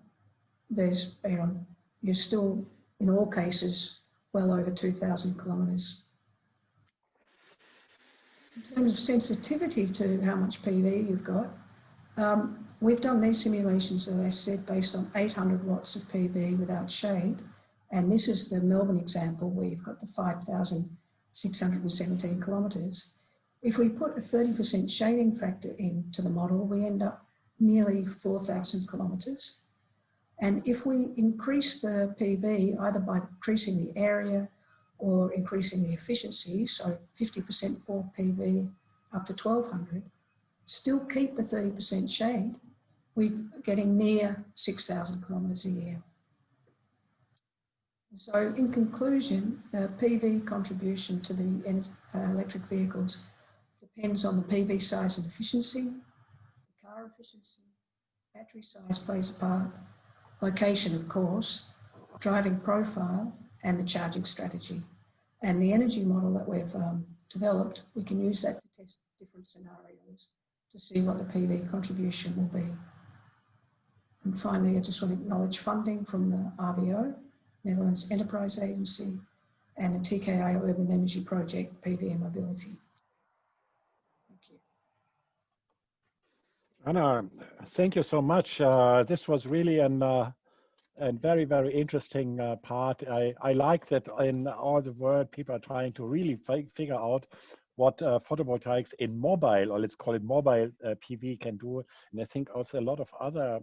there's, you're still, in all cases, well over 2,000 kilometres. In terms of sensitivity to how much PV you've got, we've done these simulations, as I said, based on 800 watts of PV without shade. And this is the Melbourne example where you've got the 5,617 kilometres. If we put a 30% shading factor into the model, we end up nearly 4,000 kilometres. And if we increase the PV, either by increasing the area or increasing the efficiency, so 50% more PV up to 1,200, still keep the 30% shade, we're getting near 6,000 kilometres a year. So in conclusion, the PV contribution to the electric vehicles depends on the PV size and efficiency, the car efficiency, battery size plays a part, location of course, driving profile, and the charging strategy. And the energy model that we've developed, we can use that to test different scenarios to see what the PV contribution will be. And finally, I just want to acknowledge funding from the RVO, Netherlands Enterprise Agency, and the TKI Urban Energy Project, PV and Mobility. Thank you. Anna, thank you so much. This was really a very, very interesting part. I like that in all the world, people are trying to really figure out what photovoltaics in mobile, or let's call it mobile PV, can do. And I think also a lot of other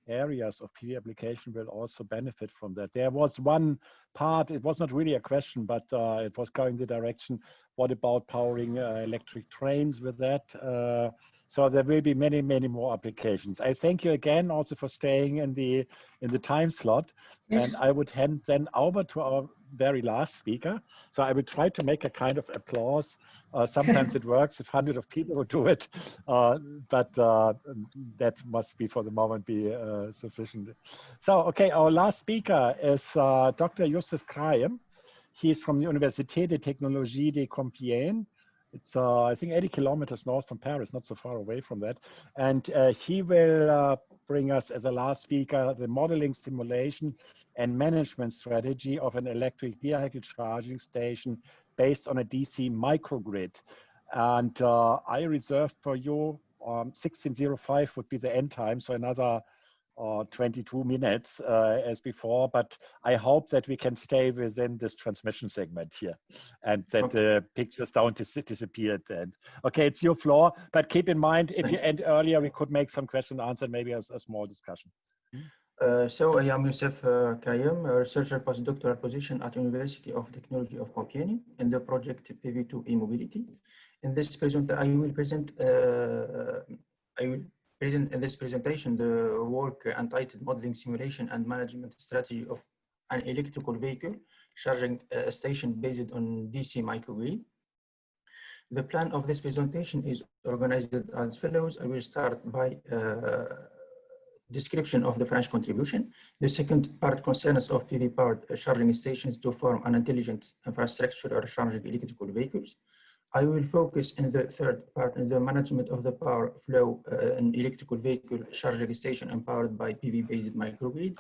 areas of PV application will also benefit from that. There was one part, it was not really a question, but it was going the direction, what about powering electric trains with that? So there will be many, many more applications. I thank you again also for staying in the time slot. Yes. And I would hand then over to our very last speaker. So I would try to make a kind of applause. Sometimes it works if hundreds of people will do it, but that must be for the moment be sufficient. So, okay, our last speaker is Dr. Youssef Kraiem. He's from the Université de Technologie de Compiègne. It's, I think, 80 kilometers north from Paris, not so far away from that. And he will bring us as a last speaker the modeling, simulation, and management strategy of an electric vehicle charging station based on a DC microgrid. And I reserved for you 16:05 would be the end time, so another 22 minutes as before, but I hope that we can stay within this transmission segment here and that the pictures don't disappear at the end. Okay, it's your floor, but keep in mind, if you end earlier, we could make some question and answer, maybe a small discussion. So I am Youssef Kraiem, a researcher postdoctoral position at University of Technologie of Compiègne in the project PV2 e-mobility. In this presentation, in this presentation the work entitled Modeling, Simulation and Management Strategy of an Electrical Vehicle Charging Station Based on DC Microgrid. The plan of this presentation is organized as follows. I will start by description of the French contribution. The second part concerns of PV-powered charging stations to form an intelligent infrastructure or charging electrical vehicles. I will focus in the third part on the management of the power flow in electrical vehicle charging station empowered by PV-based microgrid.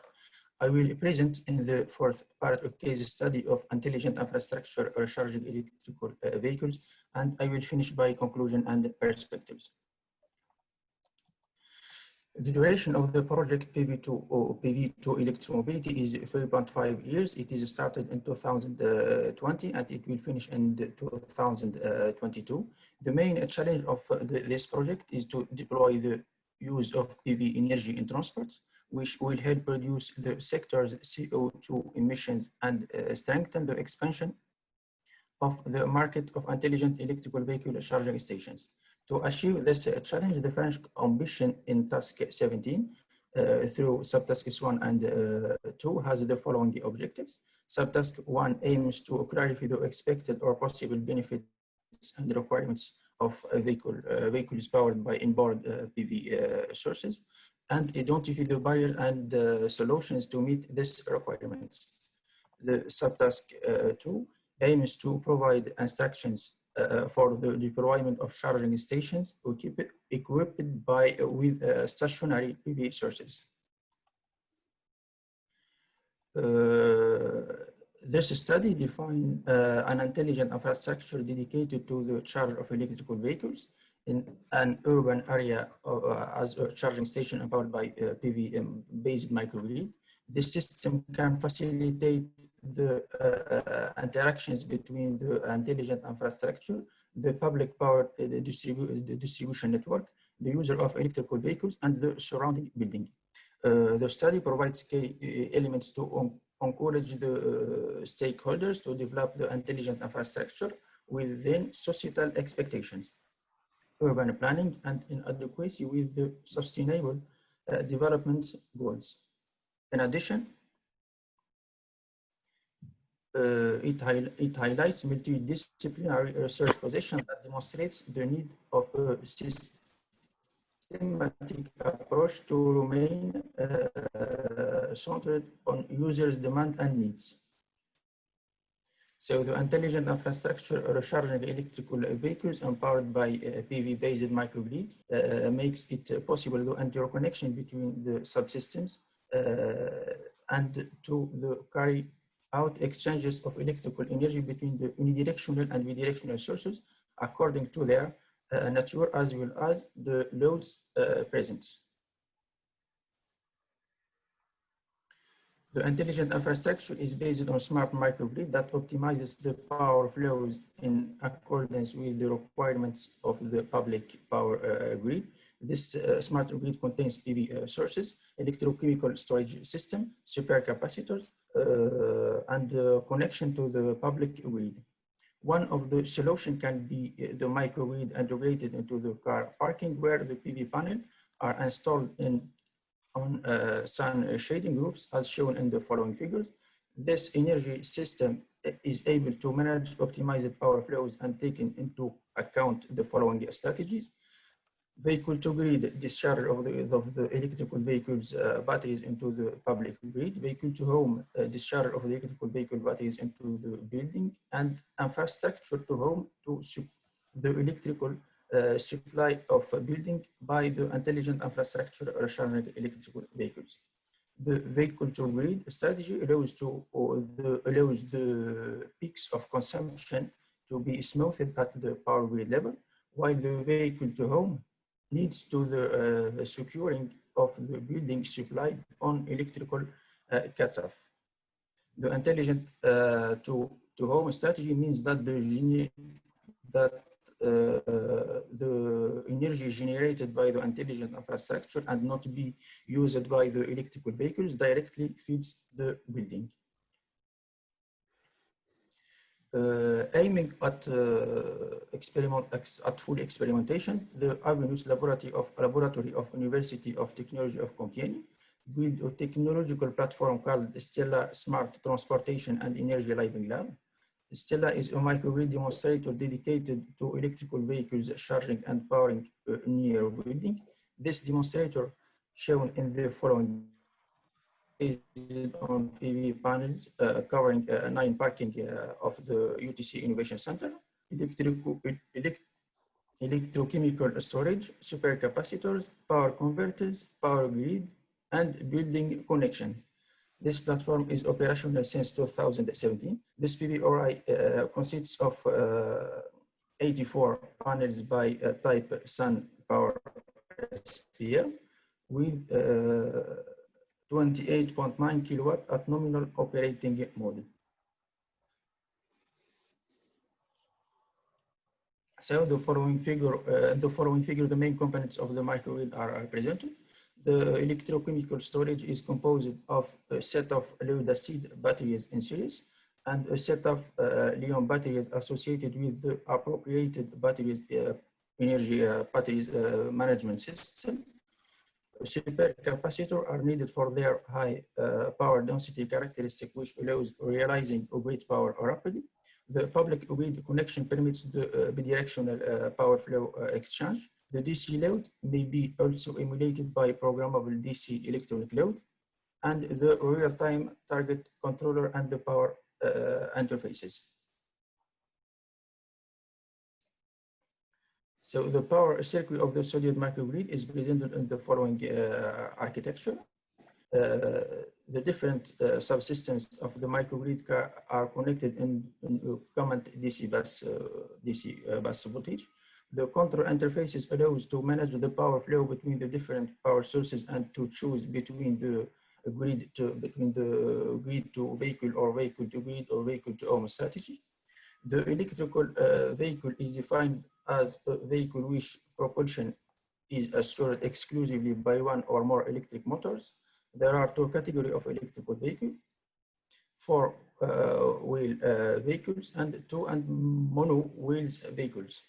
I will present in the fourth part a case study of intelligent infrastructure or charging electrical vehicles, and I will finish by conclusion and perspectives. The duration of the project PV2 or PV2 electromobility is 3.5 years. It is started in 2020 and it will finish in 2022. The main challenge of this project is to deploy the use of PV energy in transport, which will help reduce the sector's CO2 emissions and strengthen the expansion of the market of intelligent electrical vehicle charging stations. To achieve this challenge, the French ambition in Task 17 through subtasks 1 and 2 has the following objectives. Subtask 1 aims to clarify the expected or possible benefits and requirements of vehicles powered by inboard PV sources and identify the barriers and solutions to meet these requirements. The subtask 2 aims to provide instructions for the deployment of charging stations equipped with stationary PV sources. This study defines an intelligent infrastructure dedicated to the charge of electrical vehicles in an urban area as a charging station empowered by PV-based microgrid. This system can facilitate the interactions between the intelligent infrastructure, the public power distribution network, the user of electrical vehicles, and the surrounding building. The study provides key elements to encourage the stakeholders to develop the intelligent infrastructure within societal expectations, urban planning, and in adequacy with the sustainable development goals. In addition, it highlights multidisciplinary research position that demonstrates the need of a systematic approach to remain centered on users' demand and needs. So the intelligent infrastructure or charging electrical vehicles empowered by PV-based microgrid makes it possible to interconnection between the subsystems and to carry out exchanges of electrical energy between the unidirectional and bidirectional sources according to their nature as well as the loads present. The intelligent infrastructure is based on smart microgrid that optimizes the power flows in accordance with the requirements of the public power grid. This smart grid contains PV sources, electrochemical storage system, supercapacitors, and connection to the public grid. One of the solutions can be the microgrid integrated into the car parking, where the PV panel are installed on sun shading roofs as shown in the following figures. This energy system is able to manage optimized power flows and taking into account the following strategies. Vehicle to grid discharge of the electrical vehicles batteries into the public grid. Vehicle to home discharge of the electrical vehicle batteries into the building, and infrastructure to home to the electrical supply of a building by the intelligent infrastructure recharging electrical vehicles. The vehicle to grid strategy allows the peaks of consumption to be smoothed at the power grid level, while the vehicle to home leads to the securing of the building supply on electrical cutoff. The intelligent to home strategy means that the energy generated by the intelligent infrastructure and not be used by the electrical vehicles directly feeds the building. Aiming at full experimentations, the Argonus Laboratory of University of Technology of Compiègne built a technological platform called Stella Smart Transportation and Energy Living Lab. Stella is a microgrid demonstrator dedicated to electrical vehicles charging and powering near a building. This demonstrator, shown in the following, is on PV panels covering 9 parking of the UTC Innovation Center, electrochemical storage, supercapacitors, power converters, power grid, and building connection. This platform is operational since 2017. This PV consists of 84 panels by type Sun Power SPL with 28.9 kilowatt at nominal operating mode. So the following figure, the main components of the microgrid are presented. The electrochemical storage is composed of a set of lead-acid batteries in series and a set of lithium batteries associated with the appropriated batteries batteries management system. Supercapacitors are needed for their high power density characteristic, which allows realizing a great power rapidly. The public grid connection permits the bidirectional power flow exchange. The DC load may be also emulated by programmable DC electronic load, and the real-time target controller and the power interfaces. So the power circuit of the solid microgrid is presented in the following architecture. The different subsystems of the microgrid are connected in a common DC bus voltage. The control interfaces allows to manage the power flow between the different power sources and to choose between the grid to vehicle or vehicle to grid or vehicle to home strategy. The electrical vehicle is defined as a vehicle which propulsion is assured exclusively by one or more electric motors. There are 2 categories of electrical vehicles: 4-wheel vehicles and 2 and mono wheels vehicles.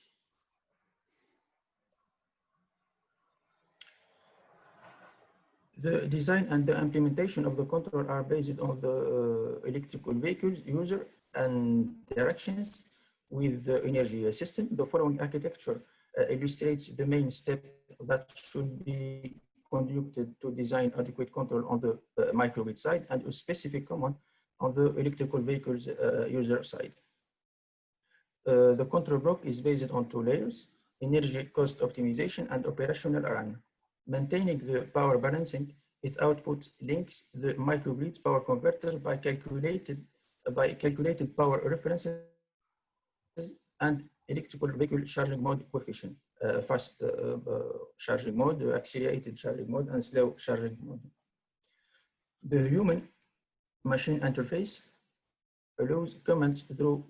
The design and the implementation of the control are based on the electrical vehicles user and directions with the energy system. The following architecture illustrates the main step that should be conducted to design adequate control on the microgrid side and a specific command on the electrical vehicles user side. The control block is based on 2 layers: energy cost optimization and operational run. Maintaining the power balancing, it outputs links the microgrid's power converter by calculated power references and electrical vehicle charging mode coefficient, fast charging mode, accelerated charging mode, and slow charging mode. The human machine interface allows commands through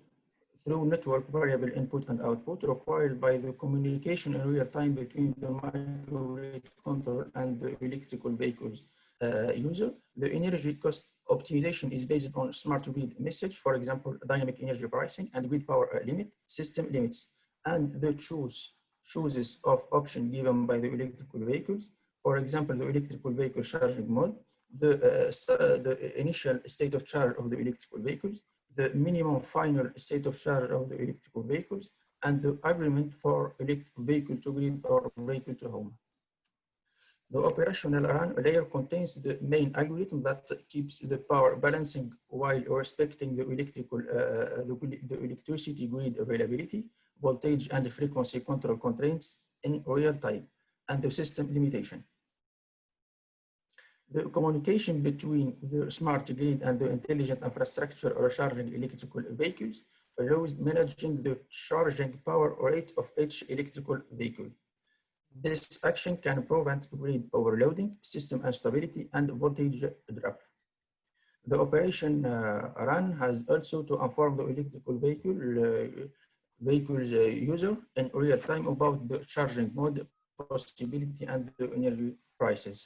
network variable input and output required by the communication in real time between the microgrid control and the electrical vehicles user. The energy cost optimization is based on smart grid message, for example, dynamic energy pricing and grid power limit, system limits, and the choices of option given by the electrical vehicles. For example, the electrical vehicle charging mode, the initial state of charge of the electrical vehicles, the minimum final state of charge of the electrical vehicles, and the agreement for vehicle to grid or vehicle to home. The operational RAN layer contains the main algorithm that keeps the power balancing while respecting the electricity grid availability, voltage and frequency control constraints in real time, and the system limitation. The communication between the smart grid and the intelligent infrastructure recharging electrical vehicles allows managing the charging power rate of each electrical vehicle. This action can prevent grid overloading, system instability, and voltage drop. The operation RAN has also to inform the electrical vehicle's user in real time about the charging mode, possibility, and the energy prices.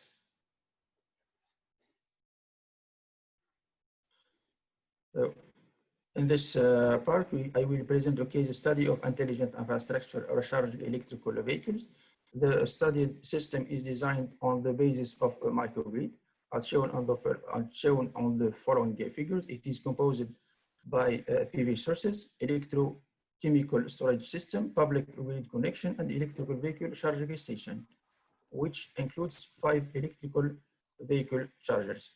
So, in this part, I will present a case study of intelligent infrastructure recharging electrical vehicles. The studied system is designed on the basis of a microgrid, as shown on the following figures. It is composed by PV sources, electrochemical storage system, public grid connection, and electrical vehicle charging station, which includes 5 electrical vehicle chargers.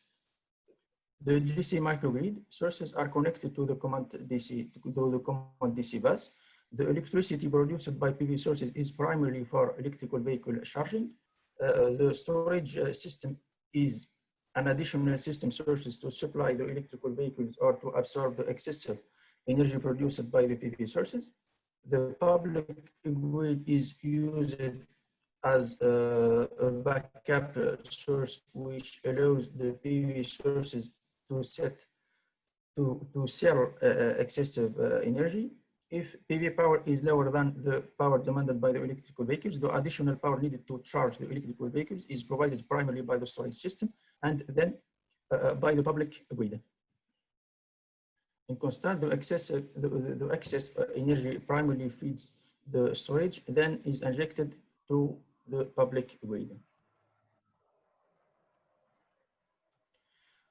The DC microgrid sources are connected to the command DC bus. The electricity produced by PV sources is primarily for electrical vehicle charging. The storage system is an additional system sources to supply the electrical vehicles or to absorb the excessive energy produced by the PV sources. The public grid is used as a backup source, which allows the PV sources to sell excessive energy. If PV power is lower than the power demanded by the electrical vehicles, the additional power needed to charge the electrical vehicles is provided primarily by the storage system and then by the public grid. In contrast, the excess energy primarily feeds the storage, then is injected to the public grid.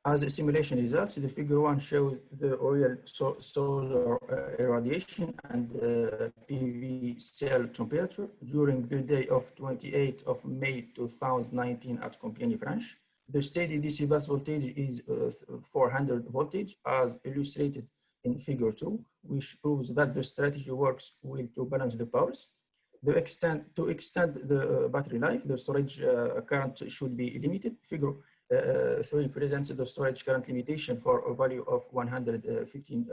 As a simulation results, the figure 1 shows the real solar irradiation and PV cell temperature during the day of 28th of May 2019 at Compiègne, France. The steady DC bus voltage is 400 voltage, as illustrated in figure 2, which proves that the strategy works well to balance the powers. To extend the battery life, the storage current should be limited. Figure 3 presents the storage current limitation for a value of 115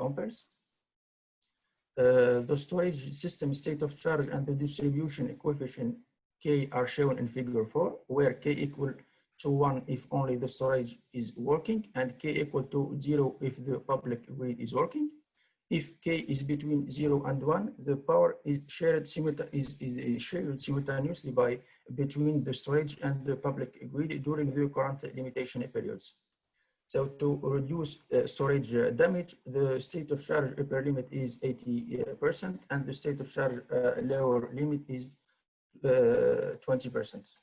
amperes. The storage system state of charge and the distribution coefficient K are shown in figure 4, where K equal to 1 if only the storage is working, and K equal to 0 if the public grid is working. If K is between 0 and 1, the power is shared simultaneously between the storage and the public grid during the current limitation periods. So to reduce storage damage, the state of charge upper limit is 80% and the state of charge lower limit is 20%.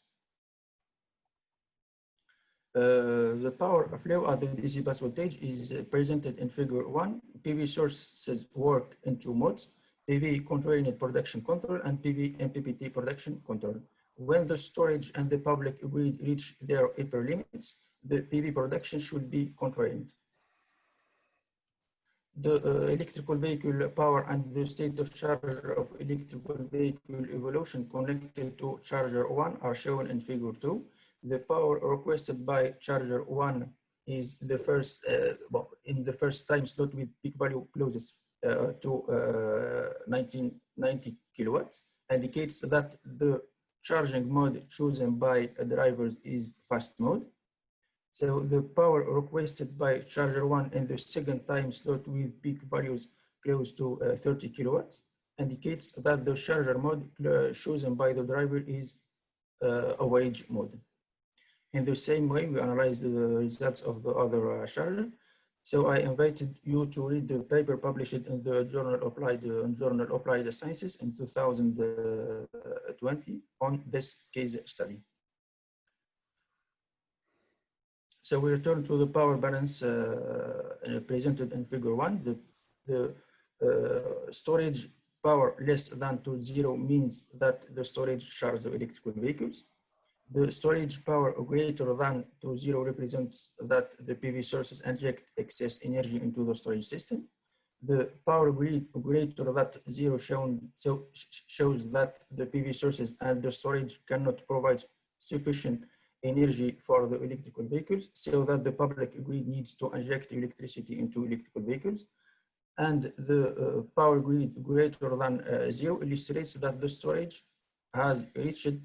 The power flow at the DC bus voltage is presented in figure 1. PV sources work in 2 modes: PV constrained production control and PV MPPT production control. When the storage and the public grid reach their upper limits, the PV production should be constrained. The electrical vehicle power and the state of charge of electrical vehicle evolution connected to charger 1 are shown in figure 2. The power requested by charger 1 is the first in the first time slot with peak value closest to 1990 kilowatts, indicates that the charging mode chosen by drivers is fast mode. So the power requested by charger 1 in the second time slot with peak values close to 30 kilowatts indicates that the charger mode chosen by the driver is average mode. In the same way, we analyzed the results of the other charger. So I invited you to read the paper published in the Journal Applied Sciences in 2020 on this case study. So we return to the power balance presented in figure 1. The storage power less than to 0 means that the storage charges the electrical vehicles. The storage power greater than to 0 represents that the PV sources inject excess energy into the storage system. The power grid greater than 0 shows that the PV sources and the storage cannot provide sufficient energy for the electrical vehicles, so that the public grid needs to inject electricity into electrical vehicles. And the power grid greater than 0 illustrates that the storage has reached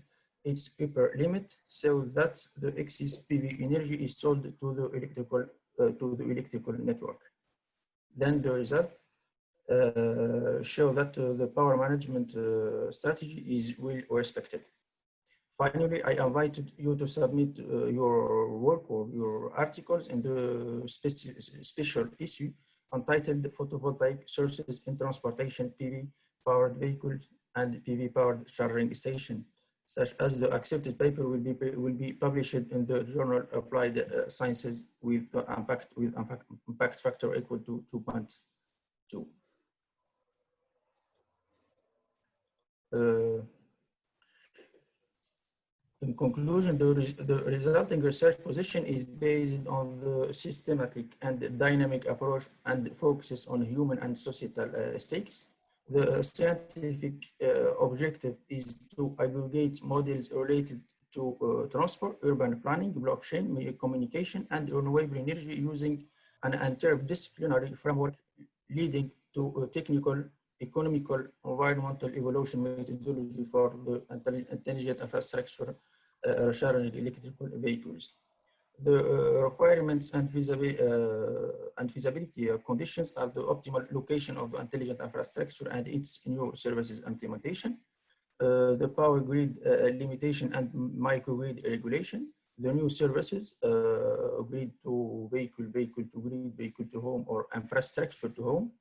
its upper limit, so that the excess PV energy is sold to the electrical network. Then the result show that the power management strategy is well respected. Finally, I invited you to submit your work or your articles in the special issue entitled Photovoltaic Sources in Transportation, PV Powered Vehicles and PV Powered Charging Station, such as the accepted paper will be published in the journal Applied Sciences with impact factor equal to 2.2. In conclusion, the resulting research position is based on the systematic and dynamic approach and focuses on human and societal stakes. The scientific objective is to aggregate models related to transport, urban planning, blockchain, communication, and renewable energy using an interdisciplinary framework leading to technical, economical, environmental evolution methodology for the intelligent infrastructure charging electrical vehicles. The requirements and feasibility conditions are the optimal location of the intelligent infrastructure and its new services implementation, the power grid limitation and microgrid regulation, the new services, grid to vehicle, vehicle to grid, vehicle to home, or infrastructure to home.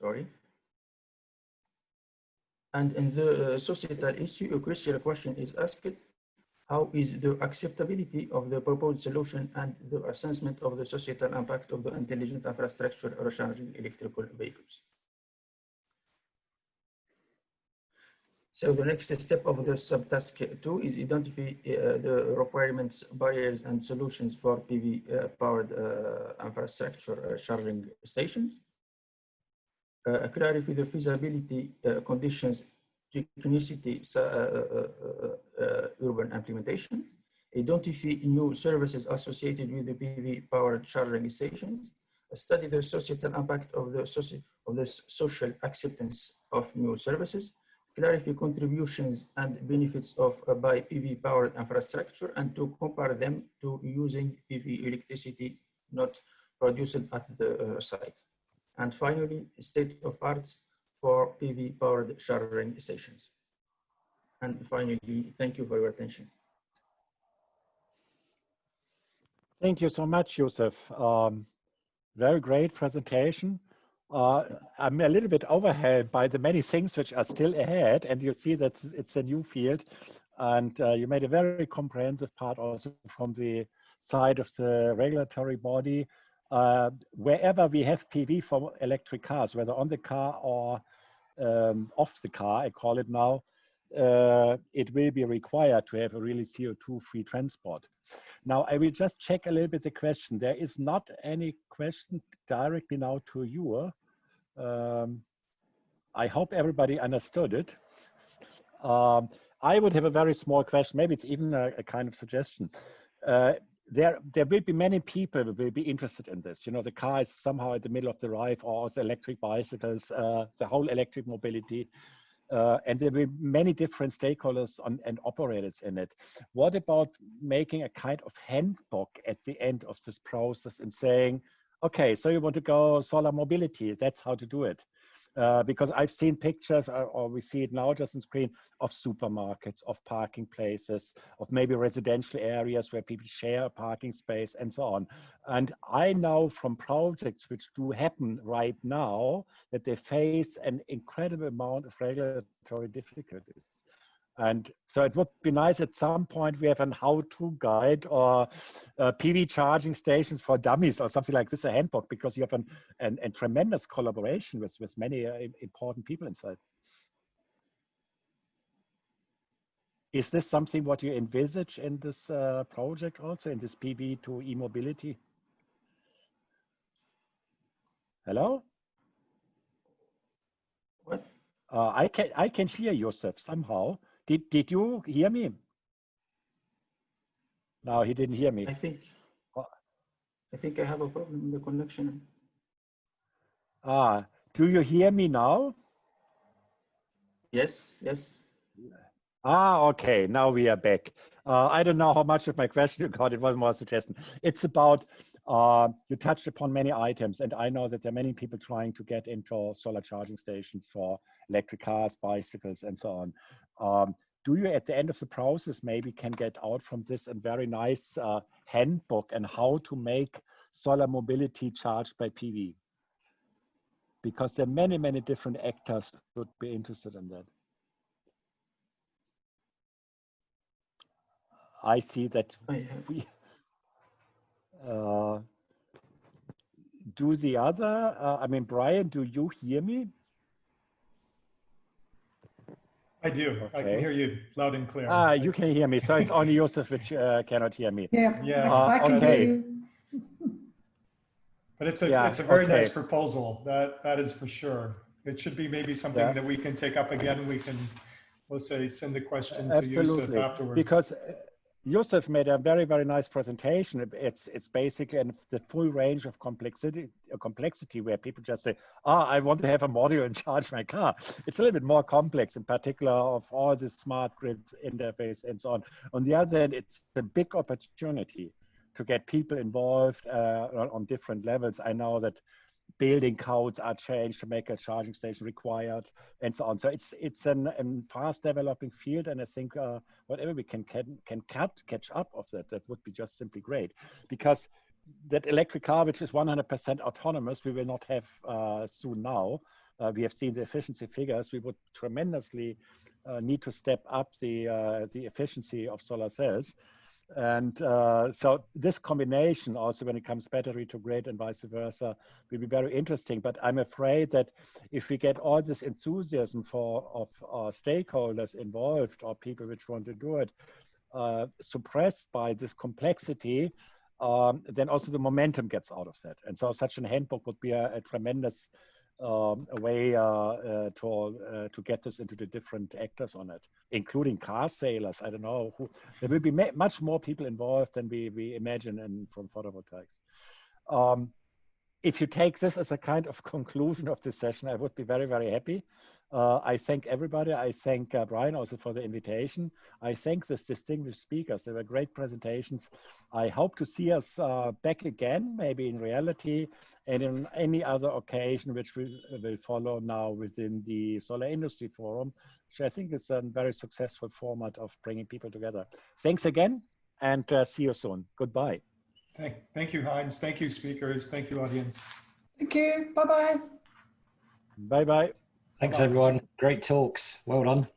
Sorry. And in the societal issue, a crucial question is asked: how is the acceptability of the proposed solution and the assessment of the societal impact of the intelligent infrastructure recharging electrical vehicles? So the next step of the subtask 2 is identify the requirements, barriers, and solutions for PV powered infrastructure charging stations. Clarify the feasibility conditions, technicity, urban implementation. Identify new services associated with the PV powered charging stations. Study the societal impact of the social acceptance of new services. Clarify contributions and benefits of by PV powered infrastructure, and to compare them to using PV electricity not produced at the site. And finally, state of art for PV powered charging stations. And finally, thank you for your attention. Thank you so much, Youssef. Very great presentation. I'm a little bit overwhelmed by the many things which are still ahead, and you see that it's a new field, and you made a very comprehensive part also from the side of the regulatory body. Wherever we have PV for electric cars, whether on the car or off the car, I call it now, it will be required to have a really CO2-free transport. Now, I will just check a little bit the question. There is not any question directly now to you. I hope everybody understood it. I would have a very small question. Maybe it's even a kind of suggestion. There will be many people who will be interested in this. You know, the car is somehow at the middle of the road, or the electric bicycles, the whole electric mobility. And there will be many different stakeholders and operators in it. What about making a kind of handbook at the end of this process and saying, okay, so you want to go solar mobility, that's how to do it. Because I've seen pictures, or we see it now just on screen, of supermarkets, of parking places, of maybe residential areas where people share a parking space and so on. And I know from projects which do happen right now that they face an incredible amount of regulatory difficulties. And so it would be nice at some point we have an how-to guide or PV charging stations for dummies or something like this, a handbook, because you have a tremendous collaboration with many important people inside. Is this something what you envisage in this project also, in this PV to e-mobility? Hello? What? I can hear Youssef somehow. Did you hear me? No, he didn't hear me. I think I have a problem with the connection. Do you hear me now? Yes, yes. Okay, now we are back. I don't know how much of my question you got. It was more a suggestion. It's about, you touched upon many items, and I know that there are many people trying to get into solar charging stations for electric cars, bicycles, and so on. Do you, at the end of the process, maybe can get out from this a very nice handbook and how to make solar mobility charged by PV? Because there are many, many different actors who would be interested in that. I see that we do the other. I mean, Brian, do you hear me? I do. Okay. I can hear you loud and clear. You can hear me. So it's only Youssef which cannot hear me. Yeah, I can hear you. But it's a very nice proposal. That is for sure. It should be maybe something that we can take up again. We can, let's say, send the question to Youssef afterwards. Because Youssef made a very, very nice presentation. It's basically the full range of complexity where people just say, I want to have a module and charge my car. It's a little bit more complex, in particular of all the smart grid interface and so on. On the other hand, it's a big opportunity to get people involved on different levels. I know that building codes are changed to make a charging station required and so on. So it's a fast developing field, and I think whatever we can catch up of that would be just simply great, because that electric car, which is 100% autonomous, we will not have soon now. We have seen the efficiency figures. We would tremendously need to step up the efficiency of solar cells. And so this combination also, when it comes battery to grid and vice versa, will be very interesting. But I'm afraid that if we get all this enthusiasm of stakeholders involved or people which want to do it suppressed by this complexity, then also the momentum gets out of that. And so such a handbook would be a tremendous way to get this into the different actors on it, including car sailors. I don't know who. There will be much more people involved than we imagine from photovoltaics. If you take this as a kind of conclusion of this session, I would be very, very happy. I thank everybody. I thank Brian also for the invitation. I thank this distinguished speakers. They were great presentations. I hope to see us back again, maybe in reality, and in any other occasion which will follow now within the Solar Industry Forum, which I think is a very successful format of bringing people together. Thanks again, and see you soon. Goodbye. Thank you, Heinz. Thank you, speakers. Thank you, audience. Thank you. Bye-bye. Bye-bye. Thanks, everyone. Great talks. Well done.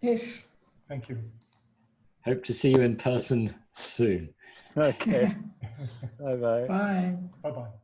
Yes. Thank you. Hope to see you in person soon. Okay. Bye-bye. Bye. Bye-bye.